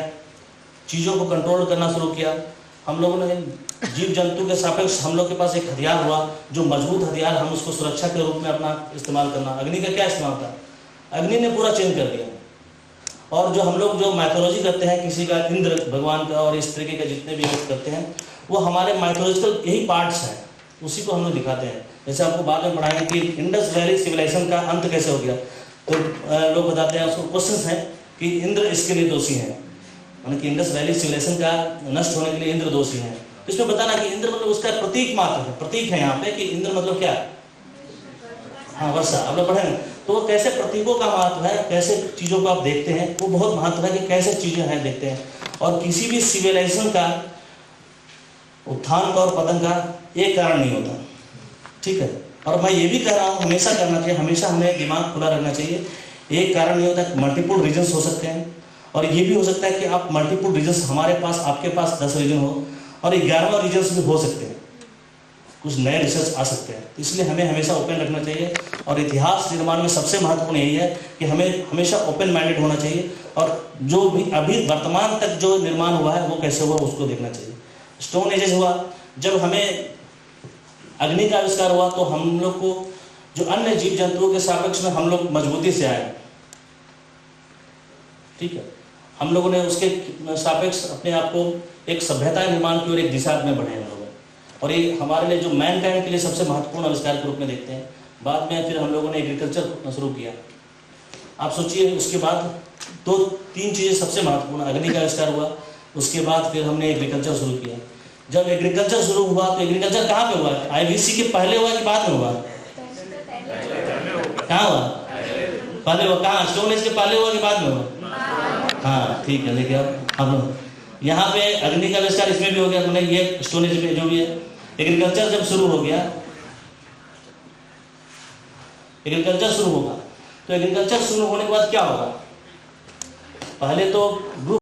चीज़ों को कंट्रोल करना शुरू किया। हम लोगों ने जीव जंतु के सापेक्ष हम लोग के पास एक हथियार हुआ, जो मजबूत हथियार, हम उसको सुरक्षा के रूप में अपना इस्तेमाल करना। अग्नि का क्या इस्तेमाल था, अग्नि ने पूरा चेंज कर दिया। और जो हम लोग जो माइथोलॉजी करते हैं, किसी का इंद्र भगवान का और इस तरीके के जितने भी करते हैं, वो हमारे माइथोलॉजिकल यही पार्ट्स हैं, उसी को हम लोग दिखाते हैं। जैसे आपको बाद में पढ़ाएंगे कि इंडस वैली सिविलाइजेशन का अंत कैसे हो गया, तो लोग बताते हैं, उसको क्वेश्चन है कि इंद्र इसके लिए दोषी है, मतलब कि इंडस वैली सिविलाइजेशन का नष्ट होने के लिए इंद्र दोषी है। तो इसमें बताना कि इंद्र मतलब उसका प्रतीक मात्र है, प्रतीक है यहाँ पे कि इंद्र मतलब क्या, हाँ वर्षा, आप लोग पढ़ेंगे तो कैसे प्रतीकों का महत्व है, कैसे चीज़ों को आप देखते हैं, वो बहुत महत्व है कि कैसे चीज़ें हैं देखते हैं। और किसी भी सिविलाइजेशन का उत्थान का और पतन का एक कारण नहीं होता, ठीक है। और मैं ये भी कह रहा हूँ हमेशा करना चाहिए, हमेशा हमें दिमाग खुला रखना चाहिए। एक कारण नहीं होता, मल्टीपल रीजन्स हो सकते हैं। और ये भी हो सकता है कि आप मल्टीपल रीजन्स, हमारे पास, आपके पास 10 रीजन हो और 11वां रीजन्स भी हो सकते हैं, कुछ नए रिसर्च आ सकते हैं। तो इसलिए हमें हमेशा ओपन रखना चाहिए। और इतिहास निर्माण में सबसे महत्वपूर्ण यही है कि हमें हमेशा ओपन माइंडेड होना चाहिए, और जो भी अभी वर्तमान तक जो निर्माण हुआ है वो कैसे हुआ उसको देखना चाहिए। स्टोन एजेस हुआ, जब हमें अग्नि का आविष्कार हुआ तो हम लोग को जो अन्य जीव जंतुओं के सापेक्ष में हम लोग मजबूती से आए, ठीक है। हम लोगों ने उसके सापेक्ष अपने आप को एक सभ्यता निर्माण की ओर एक दिशा में बढ़े हम लोग, और ये हमारे लिए जो मैनकाइंड के लिए सबसे महत्वपूर्ण आविष्कार के रूप में देखते हैं। बाद में फिर हम लोगों ने एग्रीकल्चर शुरू किया। आप सोचिए, उसके बाद 2-3 चीज़ें सबसे महत्वपूर्ण, अग्नि का आविष्कार हुआ, उसके बाद फिर हमने एग्रीकल्चर शुरू किया। जब एग्रीकल्चर शुरू हुआ तो एग्रीकल्चर कहाँ पे हुआ? IVC के पहले हुआ कि बाद में हुआ? कहाँ हुआ? पहले हुआ। कहाँ? स्टोन एज के पहले हुआ कि बाद में हुआ? हाँ ठीक है। देखिए अब हम यहाँ पे अग्नि का आविष्कार इसमें भी हो गया, मैंने ये स्टोन एज में जो भी है। एग्रीकल्चर जब शुरू हो गया, एग्रीकल्चर शुरू होगा तो एग्रीकल्चर शुरू होने के बाद क्या होगा? पहले तो ग्रुप